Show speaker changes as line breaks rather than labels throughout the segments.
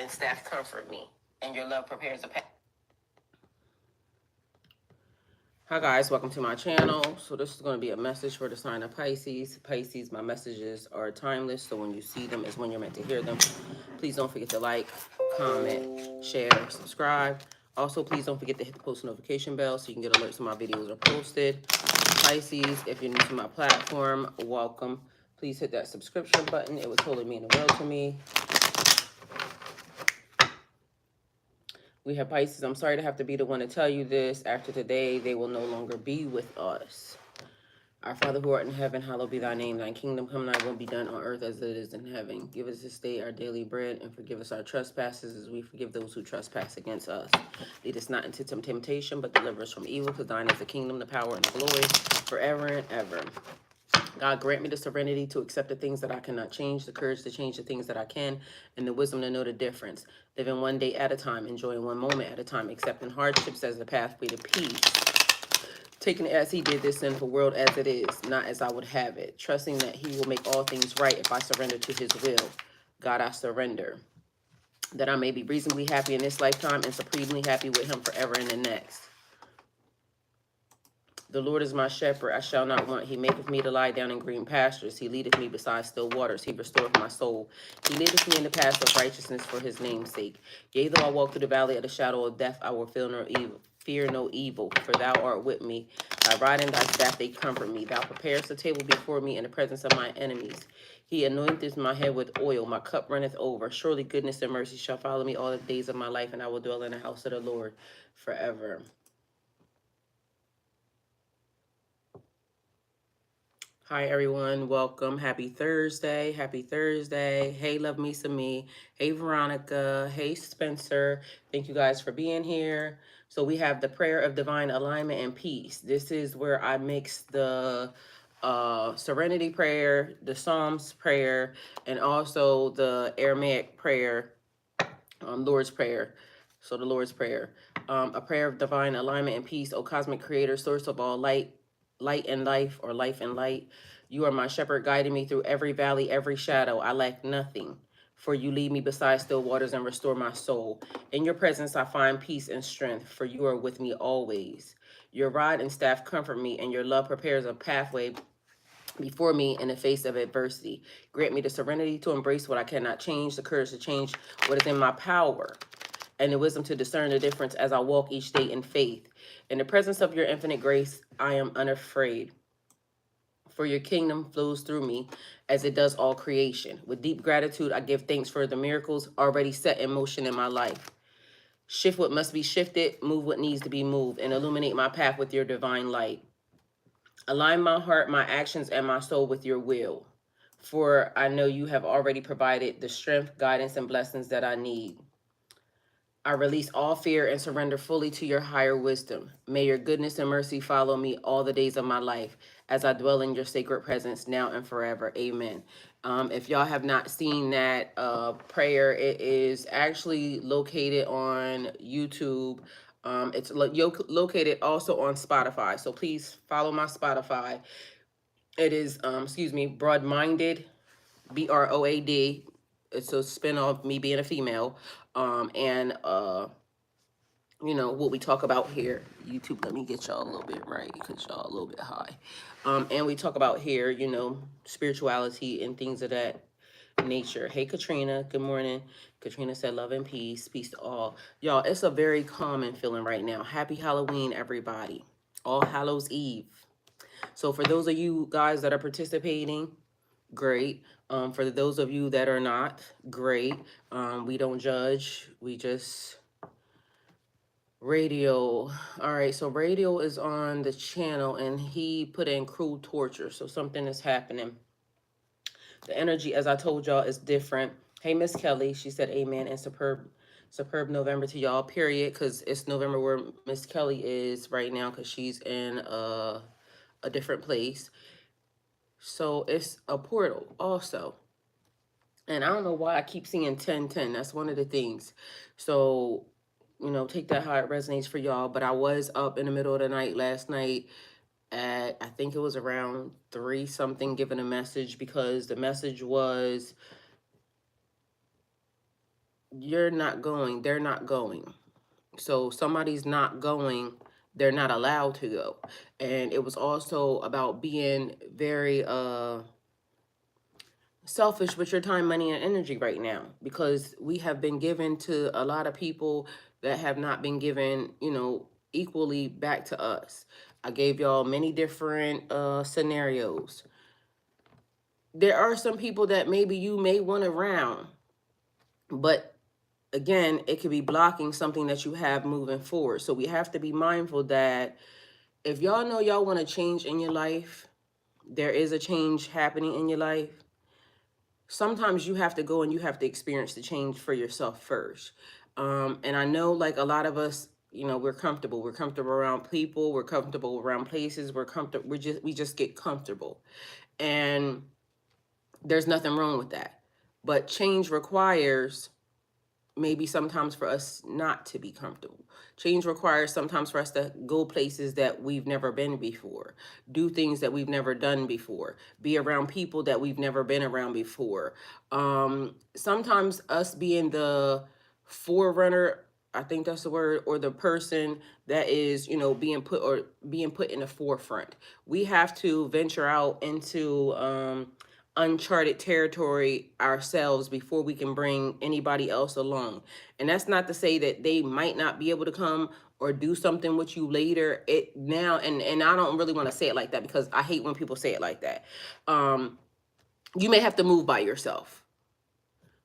and staff comfort me, and your love prepares a path. Hi guys, welcome to my channel. So this is going to be a message for the sign of Pisces. Pisces, my messages are timeless, so when you see them is when you're meant to hear them. Please don't forget to like, comment, share, subscribe. Also, please don't forget to hit the post notification bell so you can get alerts when my videos are posted. Pisces, if you're new to my platform, welcome. Please hit that subscription button. It would totally mean the world to me. We have Pisces. I'm sorry to have to be the one to tell you this. After today, they will no longer be with us. Our Father who art in heaven, hallowed be thy name. Thy kingdom come, thy will be done on earth as it is in heaven. Give us this day our daily bread, and forgive us our trespasses as we forgive those who trespass against us. Lead us not into temptation, but deliver us from evil, because thine is the kingdom, the power, and the glory, forever and ever. God, grant me the serenity to accept the things that I cannot change, the courage to change the things that I can, and the wisdom to know the difference. Living one day at a time, enjoying one moment at a time, accepting hardships as the pathway to peace. Taking it as he did this sinful world as it is, not as I would have it. Trusting that he will make all things right if I surrender to his will. God, I surrender. That I may be reasonably happy in this lifetime and supremely happy with him forever in the next. The Lord is my shepherd, I shall not want. He maketh me to lie down in green pastures. He leadeth me beside still waters. He restoreth my soul. He leadeth me in the paths of righteousness for his name's sake. Yea, though I walk through the valley of the shadow of death, I will fear no evil, for thou art with me. Thy rod and thy staff, they comfort me. Thou preparest a table before me in the presence of my enemies. He anointeth my head with oil. My cup runneth over. Surely goodness and mercy shall follow me all the days of my life, and I will dwell in the house of the Lord forever. Hi, everyone. Welcome. Happy Thursday. Happy Thursday. Hey, Love Me Some Me. Hey, Veronica. Hey, Spencer. Thank you guys for being here. So we have the prayer of divine alignment and peace. This is where I mix the serenity prayer, the Psalms prayer, and also the Aramaic prayer, Lord's Prayer. So the Lord's Prayer. A prayer of divine alignment and peace, O cosmic creator, source of all light and life, or life and light. You are my shepherd, guiding me through every valley, every shadow. I lack nothing, for you lead me beside still waters and restore my soul. In your presence I find peace and strength, for you are with me always. Your rod and staff comfort me, and your love prepares a pathway before me in the face of adversity. Grant me the serenity to embrace what I cannot change, the courage to change what is in my power, and the wisdom to discern the difference as I walk each day in faith. In the presence of your infinite grace, I am unafraid, for your kingdom flows through me as it does all creation. With deep gratitude, I give thanks for the miracles already set in motion in my life. Shift what must be shifted, move what needs to be moved, and illuminate my path with your divine light. Align my heart, my actions, and my soul with your will, for I know you have already provided the strength, guidance, and blessings that I need. I release all fear and surrender fully to your higher wisdom. May your goodness and mercy follow me all the days of my life as I dwell in your sacred presence now and forever. Amen. If y'all have not seen that prayer, it is actually located on YouTube. It's located also on Spotify. So please follow my Spotify. It is, Broad-Minded, BROAD. It's a spin off me being a female. What we talk about here. YouTube, let me get y'all a little bit right because y'all a little bit high. And we talk about here, spirituality and things of that nature. Hey, Katrina. Good morning. Katrina said love and peace. Peace to all. Y'all, it's a very common feeling right now. Happy Halloween, everybody. All Hallows Eve. So for those of you guys that are participating, great. For those of you that are not, great. We don't judge. We just... Radio. All right, so Radio is on the channel and he put in cruel torture. So something is happening. The energy, as I told y'all, is different. Hey, Miss Kelly, she said amen and superb November to y'all, period, because it's November where Miss Kelly is right now because she's in a different place. So it's a portal also. And I don't know why I keep seeing 1010. That's one of the things. So, take that how it resonates for y'all. But I was up in the middle of the night last night at, I think it was around 3 something, giving a message because the message was, you're not going, they're not going. So somebody's not going, they're not allowed to go. And it was also about being very selfish with your time, money, and energy right now, because we have been given to a lot of people that have not been given, equally back to us. I gave y'all many different scenarios. There are some people that maybe you may want around, but again, it could be blocking something that you have moving forward. So we have to be mindful that if y'all know y'all want to change in your life, there is a change happening in your life. Sometimes you have to go and you have to experience the change for yourself first. And I know, like, a lot of us, we're comfortable. We're comfortable around people. We're comfortable around places. We're comfortable. We just get comfortable, and there's nothing wrong with that. But change requires maybe sometimes for us not to be comfortable. Change requires sometimes for us to go places that we've never been before, do things that we've never done before, be around people that we've never been around before. Sometimes us being the forerunner, I think that's the word, or the person that is, being put in the forefront. We have to venture out into uncharted territory ourselves before we can bring anybody else along. And that's not to say that they might not be able to come or do something with you later. It now, and I don't really want to say it like that, because I hate when people say it like that. You may have to move by yourself.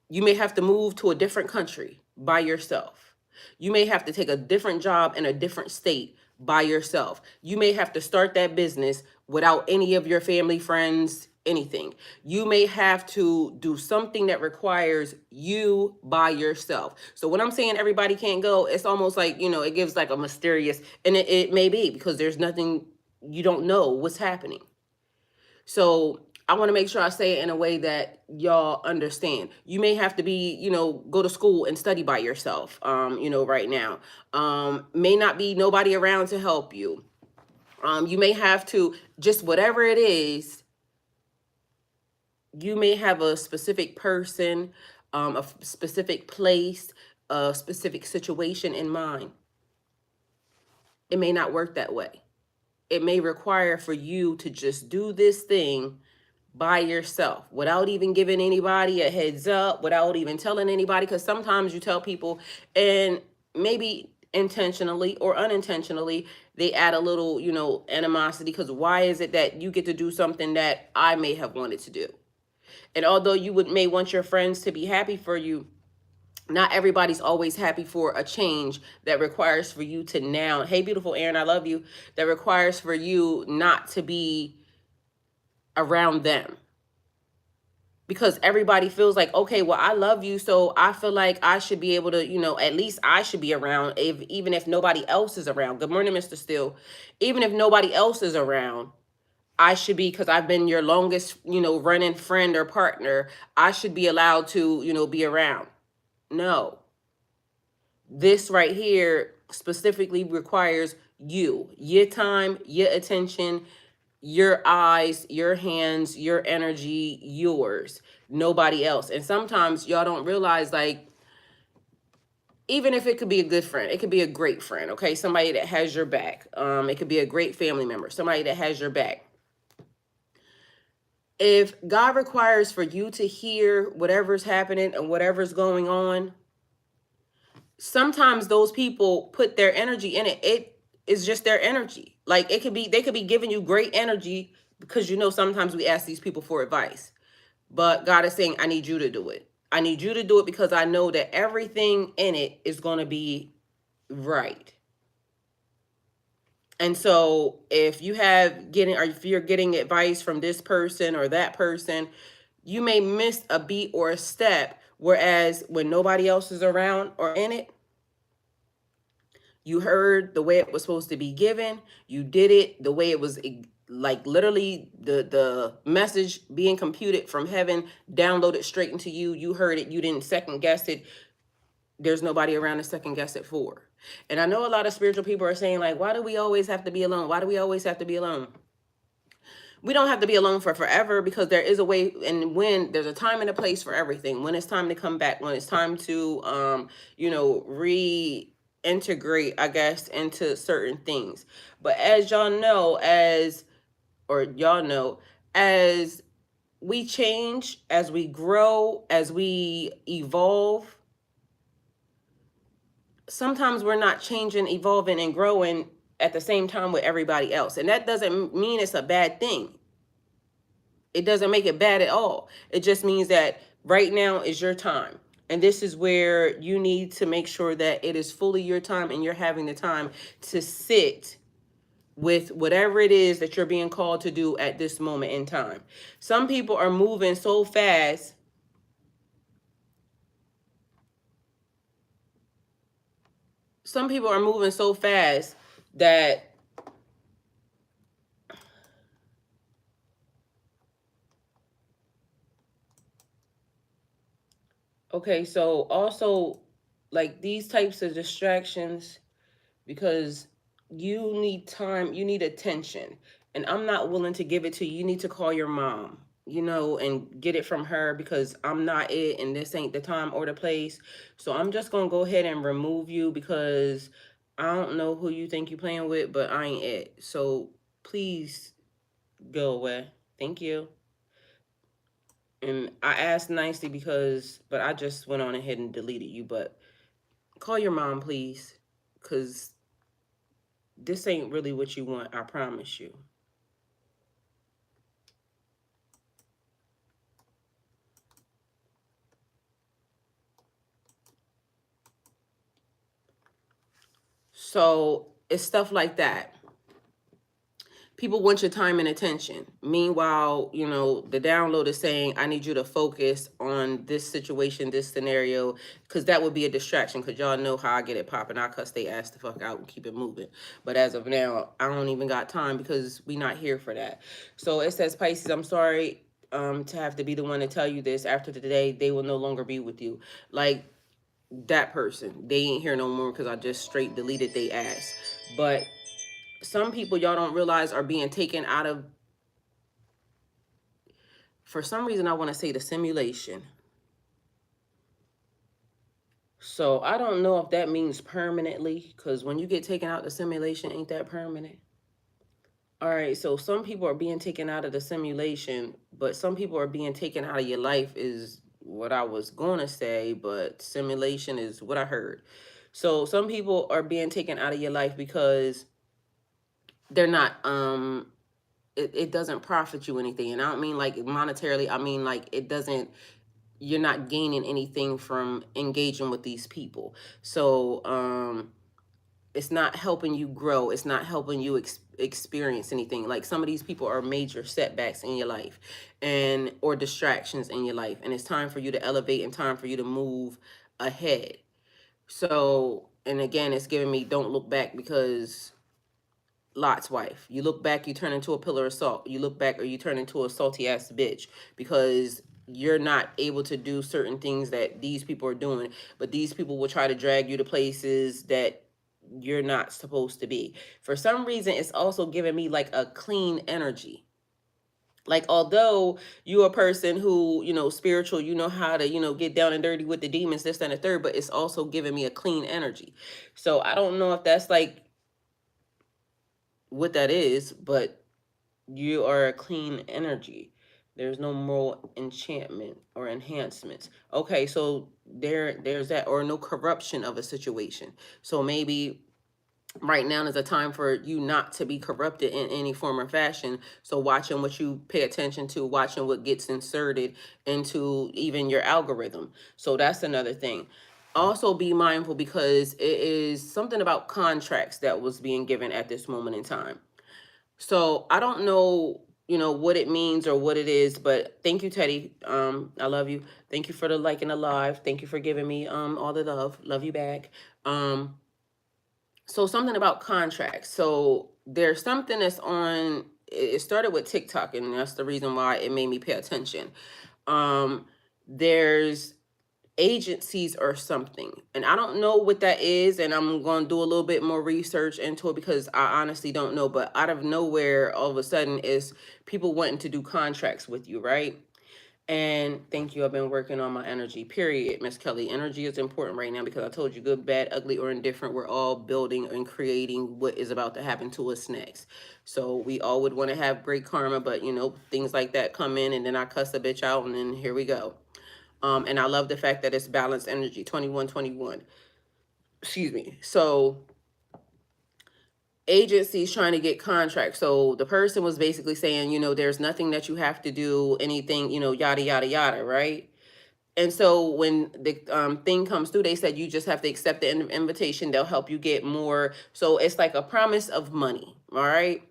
You may have to move to a different country by yourself. You may have to take a different job in a different state by yourself. You may have to start that business without any of your family, friends, anything. You may have to do something that requires you by yourself. So when I'm saying everybody can't go, it's almost like, it gives like a mysterious, and it may be because there's nothing, you don't know what's happening. So I want to make sure I say it in a way that y'all understand. You may have to be, go to school and study by yourself, right now. May not be nobody around to help you. You may have to, just whatever it is, you may have a specific person, a specific place, a specific situation in mind. It may not work that way. It may require for you to just do this thing by yourself without even giving anybody a heads up, without even telling anybody. Because sometimes you tell people, and maybe intentionally or unintentionally, they add a little, animosity, because why is it that you get to do something that I may have wanted to do? And although you may want your friends to be happy for you, not everybody's always happy for a change that requires for you to now, hey, beautiful Aaron, I love you, that requires for you not to be around them. Because everybody feels like, okay, well, I love you, so I feel like I should be able to, at least I should be around, even if nobody else is around. Good morning, Mr. Steele. Even if nobody else is around, I should be, because I've been your longest, running friend or partner, I should be allowed to, be around. No. This right here specifically requires you, your time, your attention, your eyes, your hands, your energy, yours, nobody else. And sometimes y'all don't realize, like, even if it could be a good friend, it could be a great friend, okay? Somebody that has your back. It could be a great family member, somebody that has your back. If God requires for you to hear whatever's happening and whatever's going on, sometimes those people put their energy in it. It is just their energy. Like, they could be giving you great energy, because sometimes we ask these people for advice. But God is saying, I need you to do it. I need you to do it, because I know that everything in it is going to be right. And so if you're getting advice from this person or that person, you may miss a beat or a step. Whereas when nobody else is around or in it, you heard the way it was supposed to be given. You did it the way it was, like literally the message being computed from heaven, downloaded straight into you. You heard it. You didn't second guess it. There's nobody around to second guess it for. And I know a lot of spiritual people are saying, like, why do we always have to be alone? Why do we always have to be alone? we don't have to be alone for forever, because there is a way, and when there's a time and a place for everything. When it's time to come back, when it's time to reintegrate, I guess, into certain things. But as y'all know, as we change, as we grow, as we evolve, sometimes we're not changing, evolving, and growing at the same time with everybody else. And that doesn't mean it's a bad thing. It doesn't make it bad at all. It just means that right now is your time. And this is where you need to make sure that it is fully your time, and you're having the time to sit with whatever it is that you're being called to do at this moment in time. Some people are moving so fast. Some people are moving so fast that, okay, so also, like, these types of distractions, because you need time, you need attention, and I'm not willing to give it to you. You need to call your mom, and get it from her, because I'm not it, and this ain't the time or the place. So I'm just gonna go ahead and remove you, because I don't know who you think you're playing with, but I ain't it. So please go away. Thank you. And I asked nicely, but I just went on ahead and deleted you. But call your mom, please, because this ain't really what you want, I promise you. So it's stuff like that. People want your time and attention. Meanwhile, the download is saying, I need you to focus on this situation, this scenario, because that would be a distraction, because y'all know how I get it popping. I cuss they ass the fuck out and keep it moving. But as of now, I don't even got time, because we not here for that. So it says, Pisces, I'm sorry to have to be the one to tell you this. After today, they will no longer be with you. Like, that person, they ain't here no more, because I just straight deleted they ass. But some people, y'all don't realize, are being taken out of, for some reason I want to say, the simulation. So I don't know if that means permanently, because when you get taken out the simulation, ain't that permanent? All right, so some people are being taken out of the simulation, but some people are being taken out of your life, is what I was going to say, but simulation is what I heard. So some people are being taken out of your life because they're not it doesn't profit you anything. And I don't mean like monetarily, I mean like it doesn't, you're not gaining anything from engaging with these people. So it's not helping you grow, it's not helping you experience anything. Like, some of these people are major setbacks in your life, and or distractions in your life, and it's time for you to elevate, and time for you to move ahead. So, and again, it's giving me don't look back, because Lot's wife. You look back, you turn into a pillar of salt. You look back, or you turn into a salty ass bitch, because you're not able to do certain things that these people are doing. But these people will try to drag you to places that you're not supposed to be. For some reason, it's also giving me like a clean energy. Like, although you're a person who, spiritual, you know how to, get down and dirty with the demons, this and the third, but it's also giving me a clean energy. So I don't know if that's like what that is, but you are a clean energy. There's no moral enchantment or enhancements. Okay, so there's that, or no corruption of a situation. So maybe right now is a time for you not to be corrupted in any form or fashion. So watching what you pay attention to, watching what gets inserted into even your algorithm. So that's another thing. Also be mindful, because it is something about contracts that was being given at this moment in time. So I don't know, what it means or what it is, but thank you, Teddy. I love you. Thank you for the like and the live. Thank you for giving me all the love. Love you back. So something about contracts. So there's something that's on, it started with TikTok, and that's the reason why it made me pay attention. There's agencies or something. And I don't know what that is. And I'm going to do a little bit more research into it because I honestly don't know. But out of nowhere, all of a sudden, is people wanting to do contracts with you, right? And thank you. I've been working on my energy, period. Miss Kelly, energy is important right now because I told you good, bad, ugly, or indifferent. We're all building and creating what is about to happen to us next. So we all would want to have great karma, but things like that come in and then I cuss a bitch out and then here we go. And I love the fact that it's balanced energy, 2121. Excuse me. So agencies trying to get contracts. So the person was basically saying, there's nothing that you have to do, anything, yada, yada, yada, right? And so when the thing comes through, they said you just have to accept the invitation. They'll help you get more. So it's like a promise of money, all right?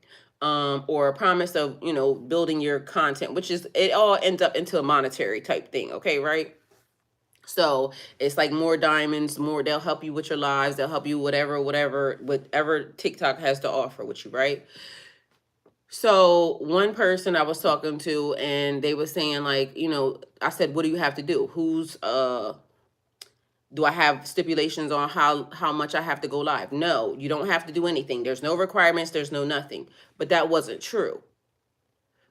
Or a promise of, building your content, which is, it all ends up into a monetary type thing, okay, right? So it's like more diamonds, more, they'll help you with your lives, they'll help you whatever TikTok has to offer with you, right? So one person I was talking to and they were saying like, I said, what do you have to do? Do I have stipulations on how much I have to go live? No, you don't have to do anything. There's no requirements, there's no nothing. But that wasn't true.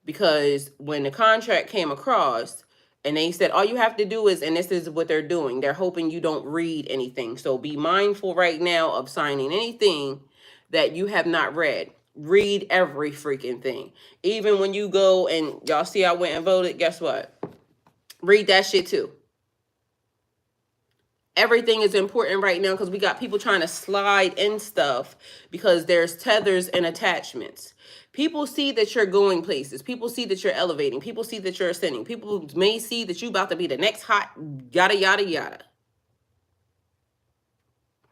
Because when the contract came across and they said all you have to do is, and this is what they're doing, they're hoping you don't read anything. So be mindful right now of signing anything that you have not read. Read every freaking thing. Even when you go and y'all see I went and voted, guess what? Read that shit too. Everything is important right now because we got people trying to slide in stuff because there's tethers and attachments. People see that you're going places. People see that you're elevating. People see that you're ascending. People may see that you about to be the next hot yada, yada, yada.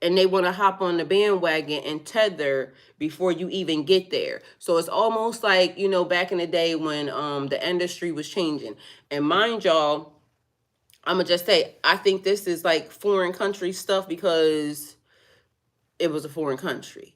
And they want to hop on the bandwagon and tether before you even get there. So it's almost like, back in the day when the industry was changing. And mind y'all, I'm going to just say, I think this is like foreign country stuff because it was a foreign country.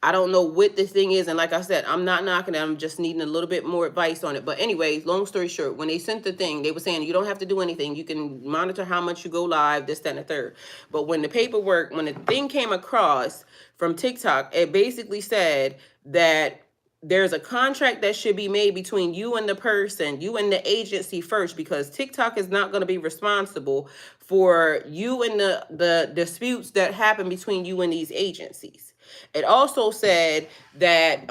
I don't know what this thing is. And like I said, I'm not knocking it. I'm just needing a little bit more advice on it. But anyways, long story short, when they sent the thing, they were saying you don't have to do anything. You can monitor how much you go live, this, that, and the third. But when the thing came across from TikTok, it basically said that there's a contract that should be made between you and the person, you and the agency first, because TikTok is not going to be responsible for you and the disputes that happen between you and these agencies. It also said that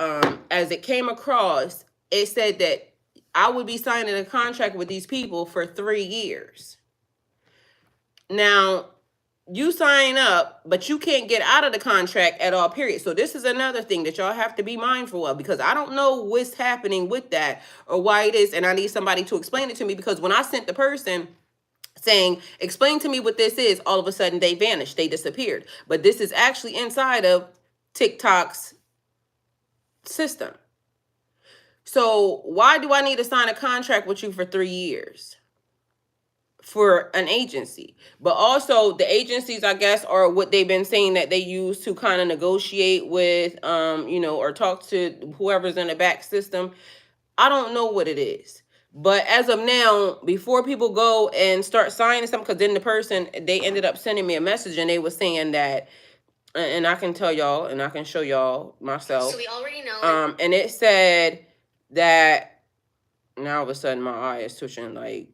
as it came across, it said that I would be signing a contract with these people for 3 years. Now, you sign up, but you can't get out of the contract at all, period. So this is another thing that y'all have to be mindful of because I don't know what's happening with that or why it is. And I need somebody to explain it to me because when I sent the person saying, explain to me what this is, all of a sudden they vanished, they disappeared. But this is actually inside of TikTok's system. So why do I need to sign a contract with you for 3 years? For an agency, but also the agencies, I guess, are what they've been saying that they use to kind of negotiate with, or talk to whoever's in the back system. I don't know what it is, but as of now, before people go and start signing something, because then the person, they ended up sending me a message and they were saying that, and I can tell y'all and I can show y'all myself. So we already know. And it said that now all of a sudden my eye is twitching like.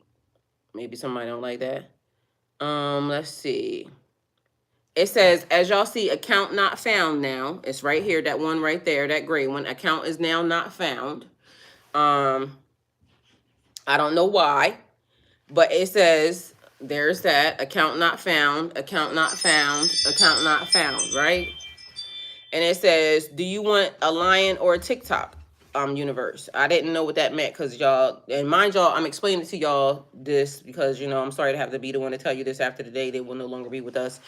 Maybe somebody don't like that. Let's see. It says, as y'all see, account not found now. It's right here, that one right there, that gray one. Account is now not found. I don't know why, but it says, there's that, account not found, account not found, account not found, right? And it says, do you want a lion or a TikTok? Universe. I didn't know what that meant because y'all, and mind y'all, I'm explaining to y'all this because I'm sorry to have to be the one to tell you this after the day they will no longer be with us.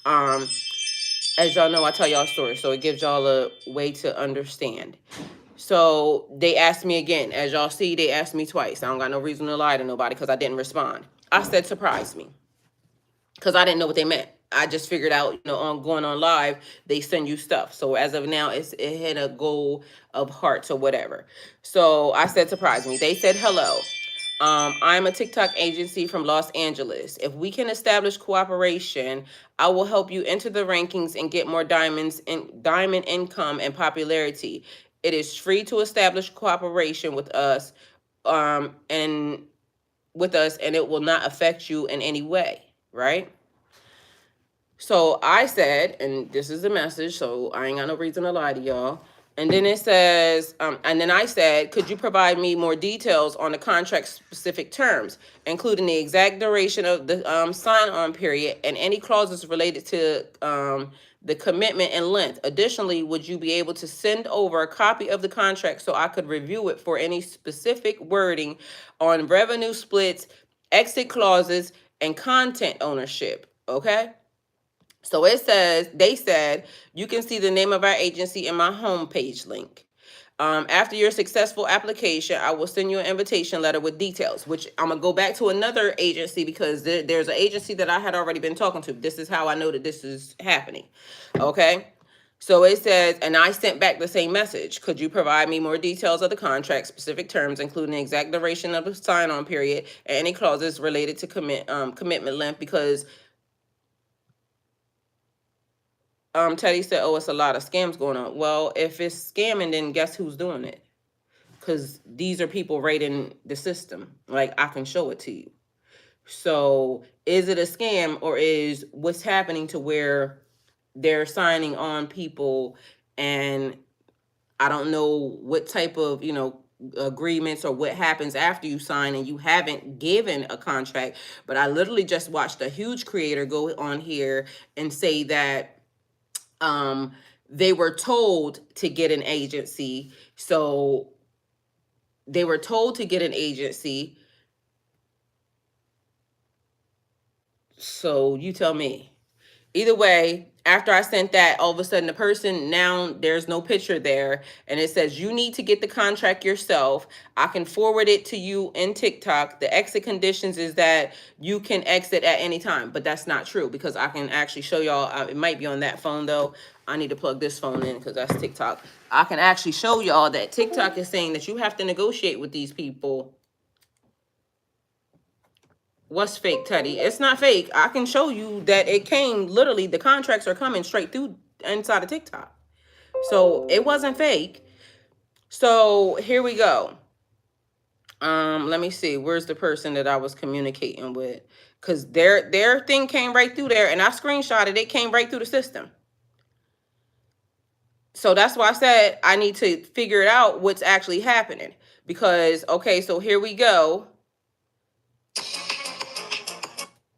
As y'all know, I tell y'all stories, so it gives y'all a way to understand. So they asked me again. As y'all see, they asked me twice. I don't got no reason to lie to nobody because I didn't respond. I said surprise me because I didn't know what they meant. I just figured out, on going on live, they send you stuff. So as of now, it hit a goal of hearts or whatever. So I said, surprise me. They said, hello. I'm a TikTok agency from Los Angeles. If we can establish cooperation, I will help you enter the rankings and get more diamond income and popularity. It is free to establish cooperation with us, and it will not affect you in any way, right? So I said, and this is the message, so I ain't got no reason to lie to y'all. And then it says, and then I said, could you provide me more details on the contract specific terms, including the exact duration of the sign on period and any clauses related to the commitment and length. Additionally, would you be able to send over a copy of the contract so I could review it for any specific wording on revenue splits, exit clauses, and content ownership? Okay. So they said, you can see the name of our agency in my homepage link. After your successful application, I will send you an invitation letter with details, which I'm going to go back to another agency because there's an agency that I had already been talking to. This is how I know that this is happening. Okay. So it says, and I sent back the same message. Could you provide me more details of the contract, specific terms, including the exact duration of the sign-on period and any clauses related to commitment length? Because Teddy said, "Oh, it's a lot of scams going on." Well, if it's scamming, then guess who's doing it? Because these are people right in the system. Like, I can show it to you. So, is it a scam, or is what's happening to where they're signing on people, and I don't know what type of agreements or what happens after you sign and you haven't given a contract. But I literally just watched a huge creator go on here and say that they were told to get an agency. So they were told to get an agency. So you tell me. Either way, after I sent that, all of a sudden the person, now there's no picture there, and it says you need to get the contract yourself. I can forward it to you in TikTok. The exit conditions is that you can exit at any time, but that's not true because I can actually show y'all. It might be on that phone though. I need to plug this phone in because that's TikTok. I can actually show y'all that TikTok is saying that you have to negotiate with these people. What's fake, Teddy? It's not fake. I can show you that it came literally, the contracts are coming straight through inside of TikTok. So it wasn't fake. So here we go. Let me see. Where's the person that I was communicating with? Because their thing came right through there, and I screenshotted it, came right through the system. So that's why I said I need to figure it out what's actually happening. Because, okay, so here we go.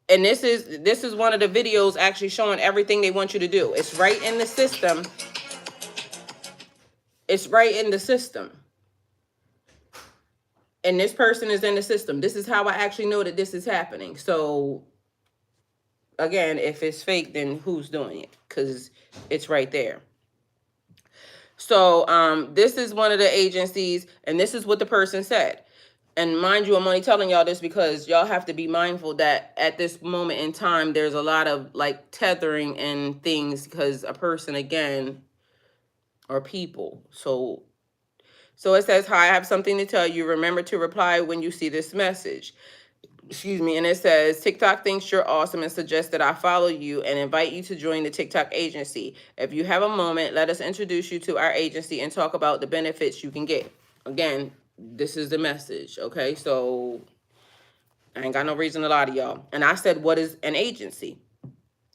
And this is one of the videos actually showing everything they want you to do. It's right in the system. It's right in the system. And this person is in the system. This is how I actually know that this is happening. So again, if it's fake, then who's doing it? Because it's right there. So this is one of the agencies, and this is what the person said. And mind you, I'm only telling y'all this because y'all have to be mindful that at this moment in time, there's a lot of like tethering and things because a person, again, or people. So it says, hi, I have something to tell you. Remember to reply when you see this message. Excuse me. And it says, TikTok thinks you're awesome and suggests that I follow you and invite you to join the TikTok agency. If you have a moment, let us introduce you to our agency and talk about the benefits you can get. Again, this is the message. Okay, so I ain't got no reason to lie to y'all. And I said, what is an agency?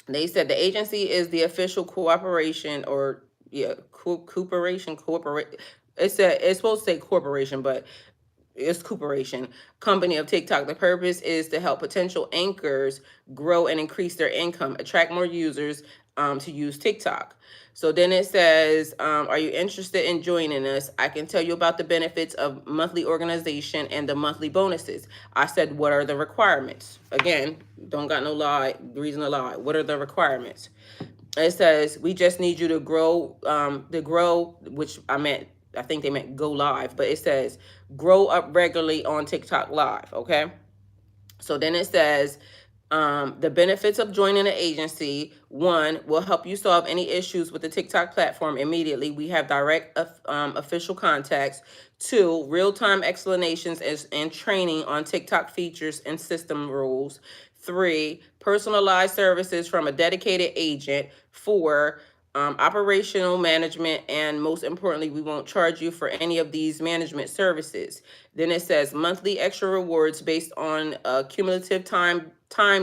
They said the agency is the official cooperation or cooperation. It's supposed to say corporation, but it's corporation company of TikTok. The purpose is to help potential anchors grow and increase their income, attract more users to use TikTok. So then it says, are you interested in joining us? I can tell you about the benefits of monthly organization and the monthly bonuses. I said, what are the requirements? Again, don't got no reason to lie. What are the requirements? It says, we just need you to grow, which I think they meant go live, but it says grow up regularly on TikTok live. Okay. So then it says, The benefits of joining an agency: one, will help you solve any issues with the TikTok platform immediately. We have direct official contacts. Two, real-time explanations and training on TikTok features and system rules. Three, personalized services from a dedicated agent. Four, operational management, and most importantly, we won't charge you for any of these management services. Then it says monthly extra rewards based on cumulative time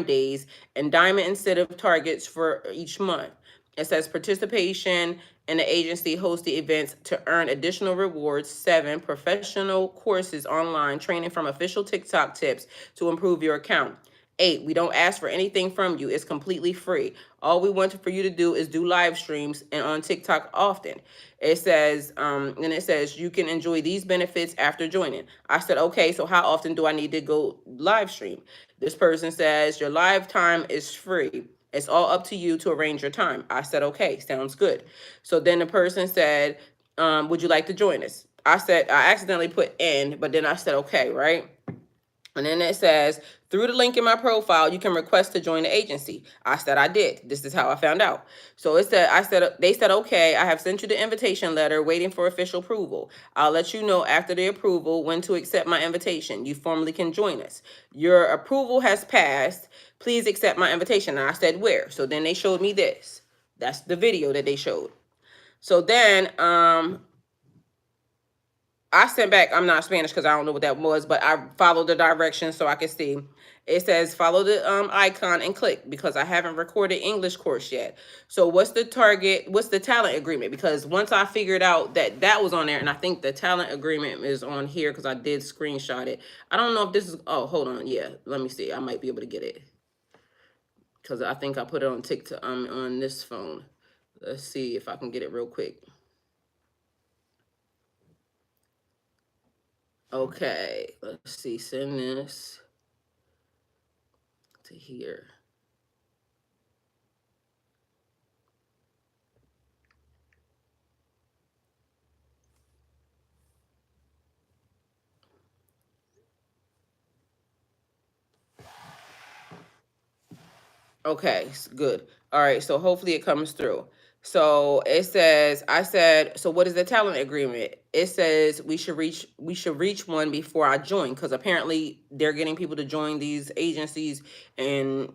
days and diamond incentive targets for each month. It says participation in the agency hosted events to earn additional rewards. Seven, professional courses online, training from official TikTok tips to improve your account. Eight, we don't ask for anything from you. It's completely free. All we want for you to do is do live streams and on TikTok often. And it says you can enjoy these benefits after joining. I said, okay, so how often do I need to go live stream? This person says your live time is free. It's all up to you to arrange your time. I said, okay, sounds good. So then the person said, would you like to join us? I said, I accidentally put in, but then I said, okay, right? And then it says, through the link in my profile, you can request to join the agency. I said I did. This is how I found out. So they said, okay, I have sent you the invitation letter waiting for official approval. I'll let you know after the approval when to accept my invitation. You formally can join us. Your approval has passed. Please accept my invitation. And I said, where? So then they showed me this. That's the video that they showed. So then, I sent back, I'm not Spanish because I don't know what that was, but I followed the directions so I could see. It says follow the icon and click, because I haven't recorded English course yet. So what's the talent agreement? Because once I figured out that that was on there, and I think the talent agreement is on here because I did screenshot it. I don't know if this is, oh, hold on. Yeah, let me see. I might be able to get it because I think I put it on TikTok on this phone. Let's see if I can get it real quick. Okay, let's see. Send this to here. Okay, good. All right, so hopefully it comes through. So it says, I said, so what is the talent agreement? It says we should reach one before I join, because apparently they're getting people to join these agencies and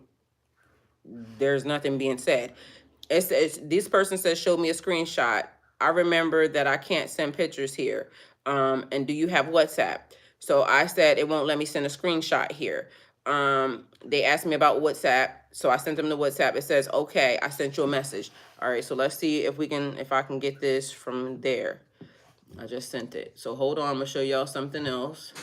there's nothing being said. It says, this person says, show me a screenshot. I remember that I can't send pictures here. And do you have WhatsApp? So I said, it won't let me send a screenshot here. They asked me about WhatsApp. So I sent them the WhatsApp. It says, okay, I sent you a message. All right, so let's see if I can get this from there. I just sent it. So hold on, I'm gonna show y'all something else.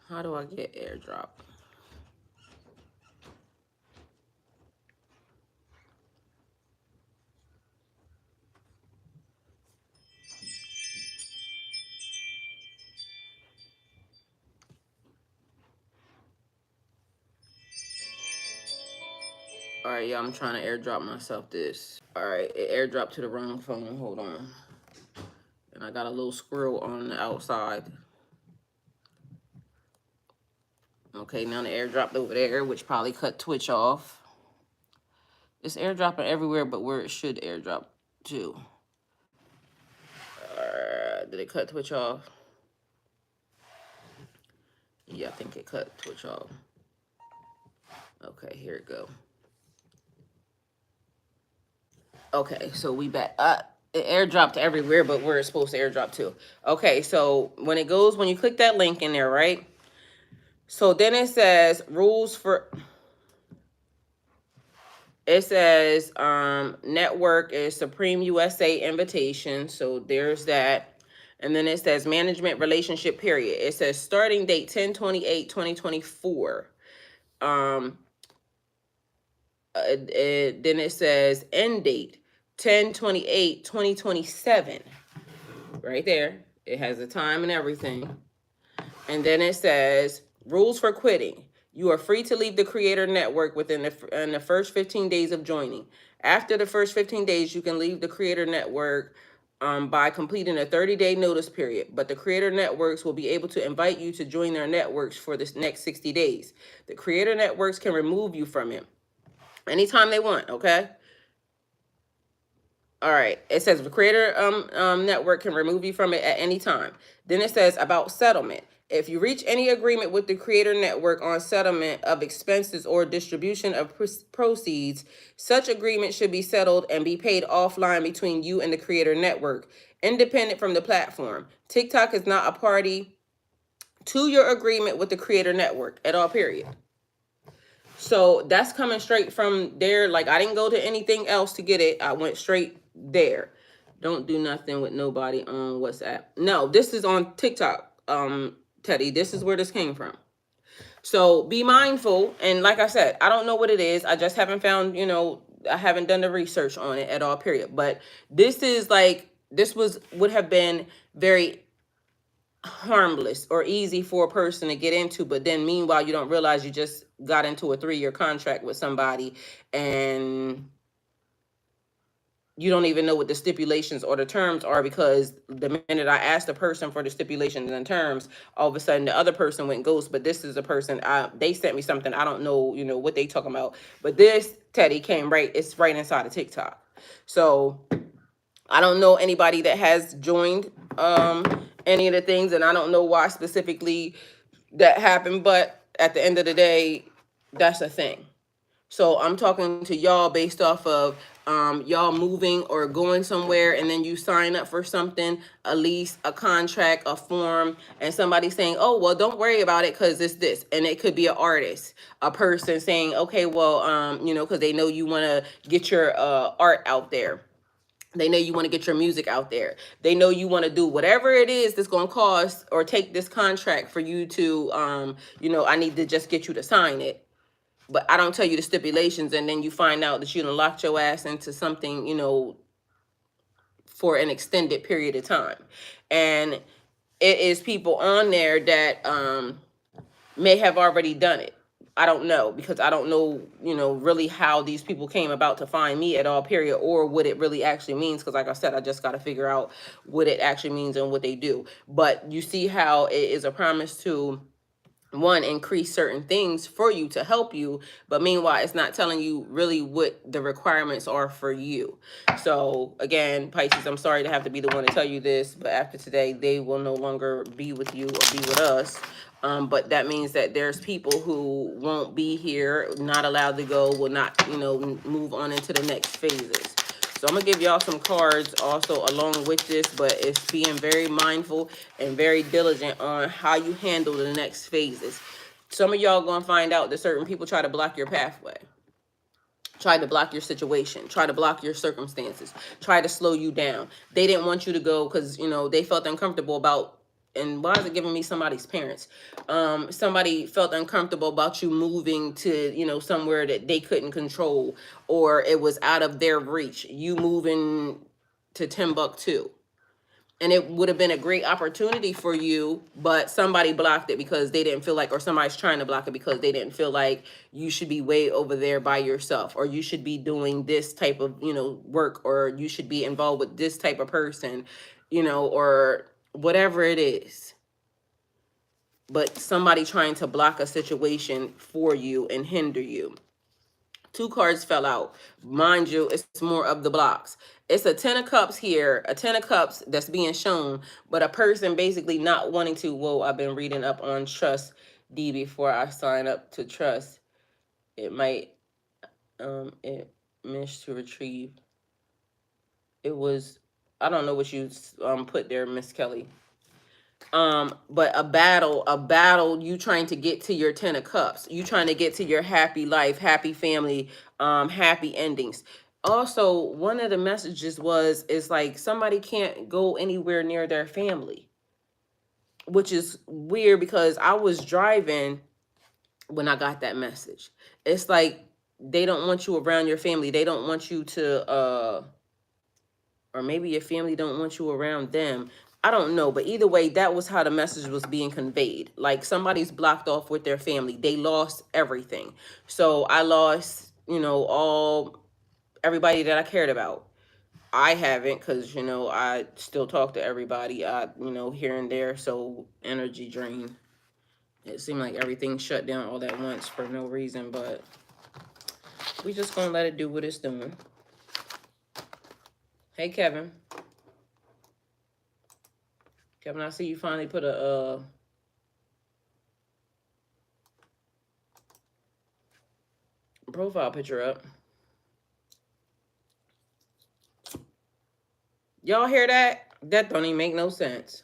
How do I get AirDrop? All right, yeah, I'm trying to AirDrop myself this. All right, it AirDropped to the wrong phone. Hold on. And I got a little squirrel on the outside. Okay, now the AirDropped over there, which probably cut Twitch off. It's AirDropping everywhere but where it should AirDrop to. Did it cut Twitch off? Yeah, I think it cut Twitch off. Okay, here it go. Okay, so we back. It AirDropped everywhere but where it's supposed to AirDrop to. Okay, so when you click that link in there, right? So then it says rules for... It says network is Supreme USA Invitation. So there's that. And then it says management relationship period. It says starting date 10/28/2024. Then it says end date 10/28/2027. Right there. It has the time and everything. And then it says rules for quitting. You are free to leave the creator network within in the first 15 days of joining. After the first 15 days, you can leave the creator network by completing a 30-day notice period. But the creator networks will be able to invite you to join their networks for this next 60 days. The creator networks can remove you from it anytime they want, okay? All right. It says the creator network can remove you from it at any time. Then it says about settlement. If you reach any agreement with the creator network on settlement of expenses or distribution of proceeds, such agreement should be settled and be paid offline between you and the creator network, independent from the platform. TikTok is not a party to your agreement with the creator network at all, period. So that's coming straight from there. Like, I didn't go to anything else to get it. I went straight there. Don't do nothing with nobody on WhatsApp. No, this is on TikTok, Teddy. This is where this came from. So be mindful. And like I said, I don't know what it is. I just haven't found, I haven't done the research on it at all, period. But this is like, would have been very harmless or easy for a person to get into, but then meanwhile you don't realize you just got into a 3-year contract with somebody and you don't even know what the stipulations or the terms are, because the minute I asked the person for the stipulations and terms, all of a sudden the other person went ghost. But this is a person, they sent me something, I don't know, what they talking about, but this, Teddy, it's right inside of TikTok. So I don't know anybody that has joined any of the things, and I don't know why specifically that happened, but at the end of the day, that's a thing. So I'm talking to y'all based off of y'all moving or going somewhere, and then you sign up for something, a lease, a contract, a form, and somebody saying, oh, well, don't worry about it because it's this. And it could be an artist, a person saying, okay, well, because they know you want to get your art out there. They know you want to get your music out there. They know you want to do whatever it is that's going to cost or take this contract for you to, I need to just get you to sign it. But I don't tell you the stipulations, and then you find out that you done locked your ass into something, for an extended period of time. And it is people on there that may have already done it. I don't know, because I don't know, really how these people came about to find me at all, period, or what it really actually means. Because like I said, I just got to figure out what it actually means and what they do. But you see how it is a promise to, one, increase certain things for you to help you, but meanwhile it's not telling you really what the requirements are for you. So again, Pisces, I'm sorry to have to be the one to tell you this, but after today they will no longer be with you or be with us. But that means that there's people who won't be here, not allowed to go, will not, move on into the next phases. So I'm going to give y'all some cards also along with this, but it's being very mindful and very diligent on how you handle the next phases. Some of y'all going to find out that certain people try to block your pathway, try to block your situation, try to block your circumstances, try to slow you down. They didn't want you to go because, they felt uncomfortable about, and why is it giving me somebody's parents? Somebody felt uncomfortable about you moving to, somewhere that they couldn't control, or it was out of their reach. You moving to Timbuktu. And it would have been a great opportunity for you, but somebody blocked it because they didn't feel like, or somebody's trying to block it because they didn't feel like you should be way over there by yourself, or you should be doing this type of, work, or you should be involved with this type of person, or whatever it is. But somebody trying to block a situation for you and hinder you. 2 cards fell out. Mind you, it's more of the blocks. It's a 10 of cups here, a 10 of cups that's being shown, but a person basically not wanting to, whoa, I've been reading up on trust D before I sign up to trust. It might, it missed to retrieve. It was, I don't know what you put there, Miss Kelly. But a battle, you trying to get to your 10 of cups, you trying to get to your happy life, happy family, happy endings. Also, one of the messages is like somebody can't go anywhere near their family, which is weird because I was driving when I got that message. It's like they don't want you around your family. They don't want you to or maybe your family don't want you around them. I don't know, but either way, that was how the message was being conveyed. Like somebody's blocked off with their family. They lost everything. So I lost, all everybody that I cared about. I haven't, because I still talk to everybody, here and there. So energy drain. It seemed like everything shut down all at once for no reason, but we just gonna let it do what it's doing. Hey, Kevin. Kevin, I see you finally put a profile picture up. Y'all hear that? That don't even make no sense.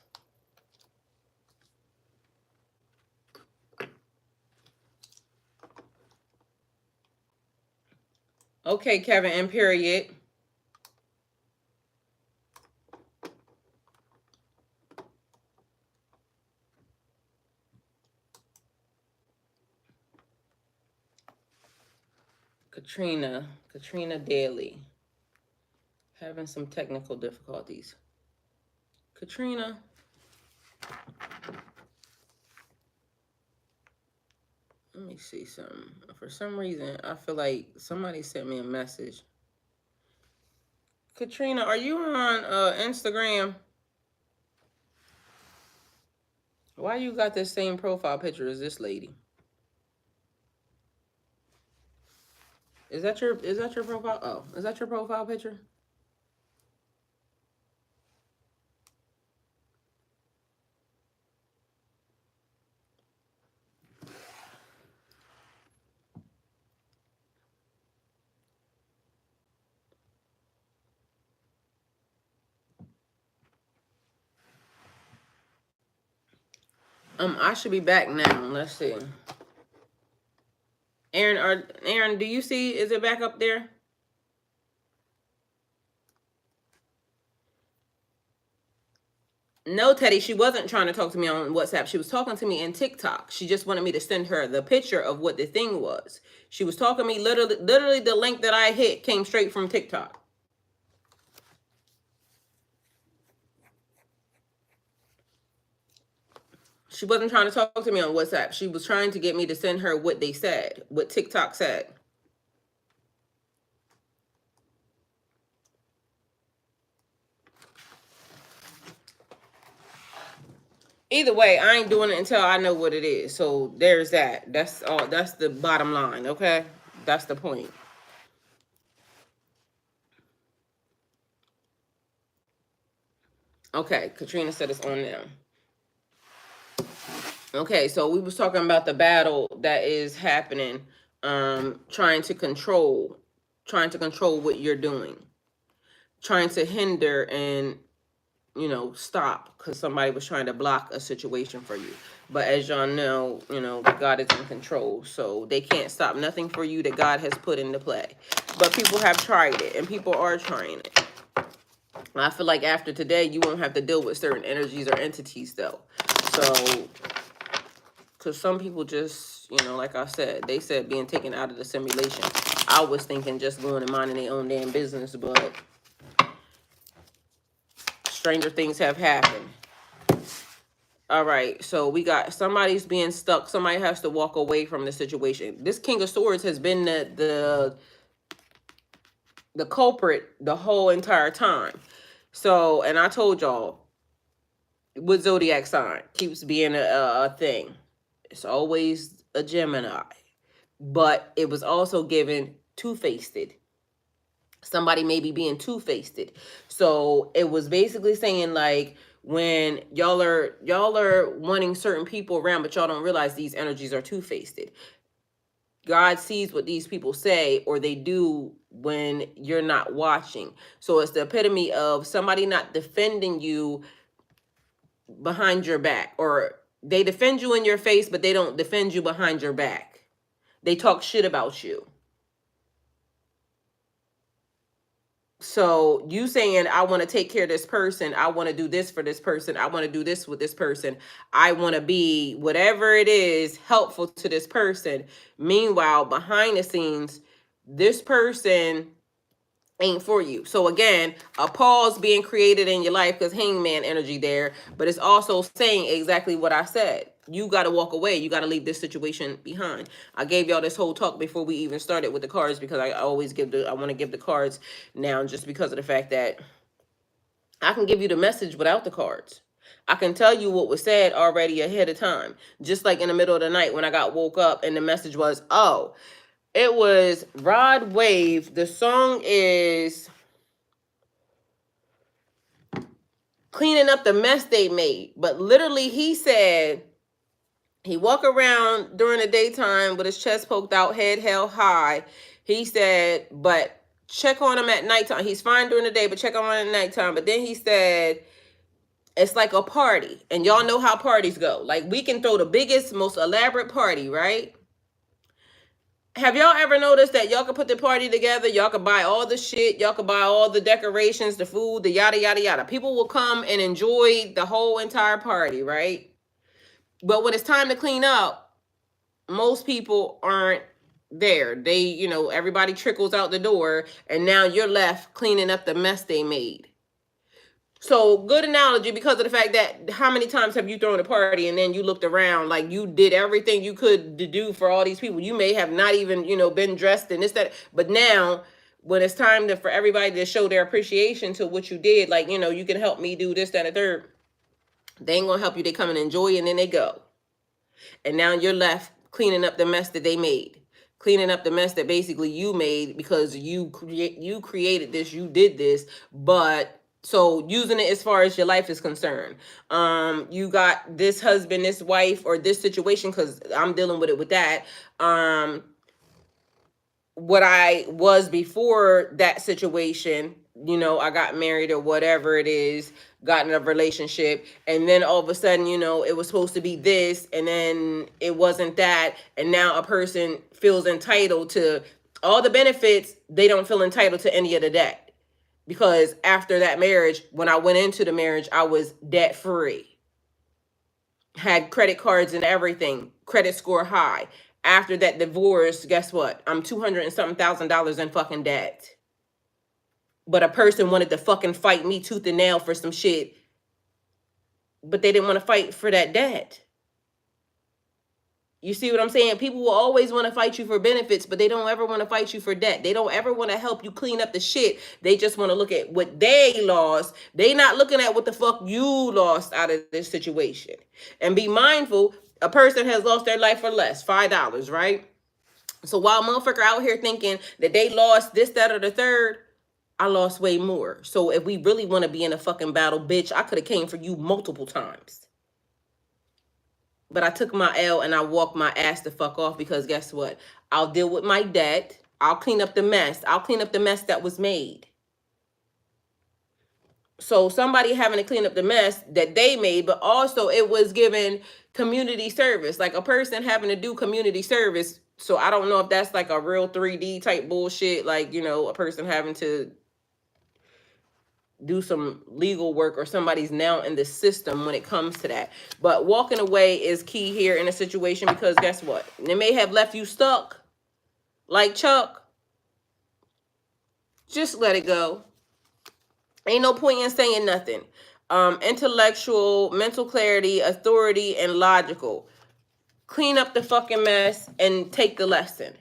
Okay, Kevin, and period. Katrina Daly. Having some technical difficulties. Katrina. Let me see something. For some reason, I feel like somebody sent me a message. Katrina, are you on Instagram? Why you got the same profile picture as this lady? Is that your profile? Oh, is that your profile picture? I should be back now. Let's see. Aaron, do you see? Is it back up there? No, Teddy, she wasn't trying to talk to me on WhatsApp. She was talking to me in TikTok. She just wanted me to send her the picture of what the thing was. She was talking to me literally the link that I hit came straight from TikTok. She wasn't trying to talk to me on WhatsApp. She was trying to get me to send her what they said, what TikTok said. Either way, I ain't doing it until I know what it is. So there's that. That's all. That's the bottom line. Okay, that's the point. Okay, Katrina said it's on now. Okay, so we was talking about the battle that is happening, trying to control what you're doing, trying to hinder and stop because somebody was trying to block a situation for you. But as y'all know, God is in control, so they can't stop nothing for you that God has put into play. But people have tried it, and people are trying it. I feel like after today, you won't have to deal with certain energies or entities, though. So, because some people just, like I said, they said being taken out of the simulation. I was thinking just going and minding their own damn business, but stranger things have happened. All right, so we got somebody's being stuck. Somebody has to walk away from the situation. This King of Swords has been the culprit the whole entire time. So, and I told y'all, with zodiac sign keeps being a thing. It's always a Gemini, but it was also given two-faced. Somebody may be being two-faced. So it was basically saying like, when y'all are wanting certain people around, but y'all don't realize these energies are two-faced. God sees what these people say or they do when you're not watching. So it's the epitome of somebody not defending you behind your back, or they defend you in your face, but they don't defend you behind your back. They talk shit about you. So you saying, I want to take care of this person, I want to do this for this person, I want to do this with this person, I want to be whatever it is helpful to this person. Meanwhile, behind the scenes, this person ain't for you. So again, a pause being created in your life because hangman energy there, but it's also saying exactly what I said. You got to walk away. You got to leave this situation behind. I gave y'all this whole talk before we even started with the cards because I always I want to give the cards now just because of the fact that I can give you the message without the cards. I can tell you what was said already ahead of time. Just like in the middle of the night when I got woke up and the message was, oh, it was Rod Wave. The song is cleaning up the mess they made. But literally he said he walk around during the daytime with his chest poked out, head held high. He said, but check on him at nighttime. He's fine during the day, but check on him at nighttime. But then he said, it's like a party. And y'all know how parties go. Like we can throw the biggest, most elaborate party, right? Have y'all ever noticed that y'all can put the party together? Y'all can buy all the shit. Y'all can buy all the decorations, the food, the yada, yada, yada. People will come and enjoy the whole entire party, right? But when it's time to clean up, most people aren't there. They, everybody trickles out the door and now you're left cleaning up the mess they made. So good analogy because of the fact that how many times have you thrown a party and then you looked around like you did everything you could to do for all these people. You may have not even, been dressed in this, that, but now when it's time for everybody to show their appreciation to what you did, like, you can help me do this, that, and the third. They ain't gonna help you. They come and enjoy and then they go. And now you're left cleaning up the mess that they made. Cleaning up the mess that basically you made because you created this, you did this, but so using it as far as your life is concerned. You got this husband, this wife, or this situation, because I'm dealing with it with that. What I was before that situation, I got married or whatever it is, got in a relationship, and then all of a sudden, it was supposed to be this, and then it wasn't that, and now a person feels entitled to all the benefits. They don't feel entitled to any of the debt. Because after that marriage, when I went into the marriage, I was debt free. Had credit cards and everything, credit score high. After that divorce, guess what? I'm $200 and something thousand in fucking debt. But a person wanted to fucking fight me tooth and nail for some shit. But they didn't want to fight for that debt. You see what I'm saying? People will always want to fight you for benefits, but they don't ever want to fight you for debt. They don't ever want to help you clean up the shit. They just want to look at what they lost. They not looking at what the fuck you lost out of this situation. And be mindful, a person has lost their life for less, $5, right? So while motherfucker out here thinking that they lost this, that, or the third, I lost way more. So if we really want to be in a fucking battle, bitch, I could have came for you multiple times. But I took my L and I walked my ass the fuck off because guess what? I'll deal with my debt. I'll clean up the mess. I'll clean up the mess that was made. So somebody having to clean up the mess that they made, but also it was given community service, like a person having to do community service. So I don't know if that's like a real 3D type bullshit, like, a person having to do some legal work or somebody's now in the system when it comes to that. But walking away is key here in a situation because guess what? They may have left you stuck like Chuck. Just let it go. Ain't no point in saying nothing. Intellectual, mental clarity, authority, and logical. Clean up the fucking mess and take the lesson.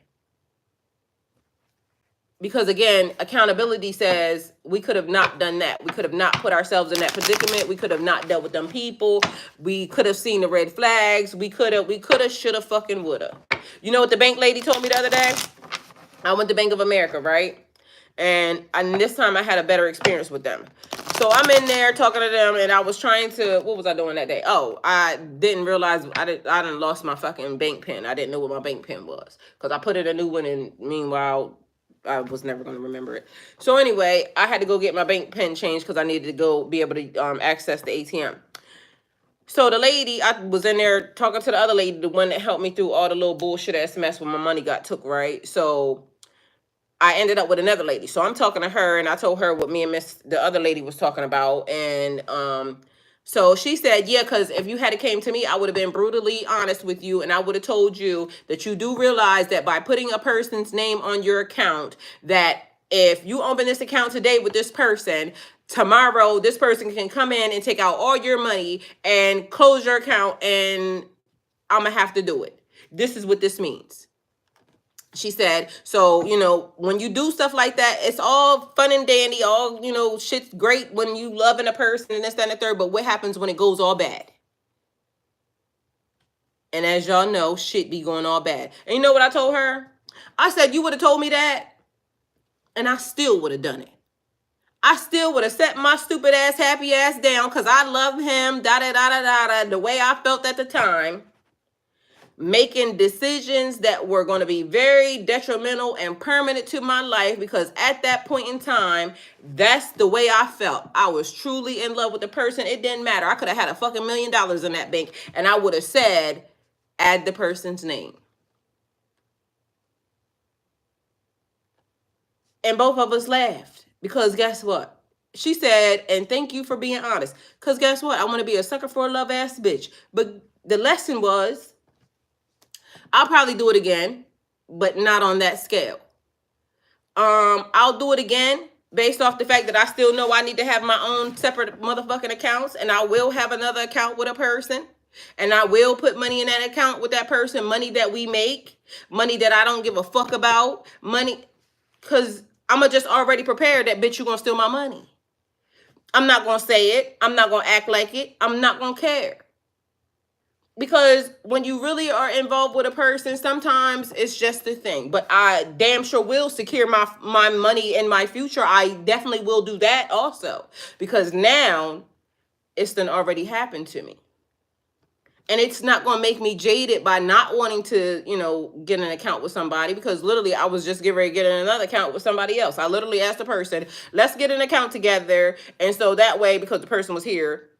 Because again, accountability says we could have not done that. We could have not put ourselves in that predicament. We could have not dealt with them people. We could have seen the red flags. We could have, should have, fucking would have. You know what the bank lady told me the other day? I went to Bank of America, right? And this time I had a better experience with them. So I'm in there talking to them and I was trying to, what was I doing that day? Oh, I didn't realize I done lost my fucking bank pen. I didn't know what my bank pen was because I put in a new one and meanwhile, I was never going to remember it. So anyway, I had to go get my bank pen changed because I needed to go be able to access the ATM. So the lady, I was in there talking to the other lady, the one that helped me through all the little bullshit ass mess when my money got took, right? So I ended up with another lady. So I'm talking to her and I told her what me and the other lady was talking about. And so she said, yeah, because if you had came to me, I would have been brutally honest with you. And I would have told you that you do realize that by putting a person's name on your account, that if you open this account today with this person, tomorrow this person can come in and take out all your money and close your account, and I'm gonna have to do it. This is what this means. She said, so, when you do stuff like that, it's all fun and dandy, all, shit's great when you loving a person and this, that, and the third, but what happens when it goes all bad? And as y'all know, shit be going all bad. And you know what I told her? I said, you would have told me that, and I still would have done it. I still would have set my stupid ass, happy ass down because I love him, da-da-da-da-da-da, the way I felt at the time, making decisions that were going to be very detrimental and permanent to my life, because at that point in time, that's the way I felt. I was truly in love with the person. It didn't matter. I could have had a fucking $1 million in that bank, and I would have said, add the person's name. And both of us laughed, because guess what? She said, and thank you for being honest, because guess what? I want to be a sucker for a love ass bitch. But the lesson was, I'll probably do it again, but not on that scale. I'll do it again based off the fact that I still know I need to have my own separate motherfucking accounts, and I will have another account with a person, and I will put money in that account with that person, money that we make, money that I don't give a fuck about, money, because I'm going to just already prepare that, bitch, you're going to steal my money. I'm not going to say it. I'm not going to act like it. I'm not going to care. Because when you really are involved with a person, sometimes it's just a thing. But I damn sure will secure my money in my future. I definitely will do that also. Because now it's done already happened to me. And it's not going to make me jaded by not wanting to, get an account with somebody, because literally I was just getting ready to get another account with somebody else. I literally asked the person, let's get an account together. And so that way, because the person was here,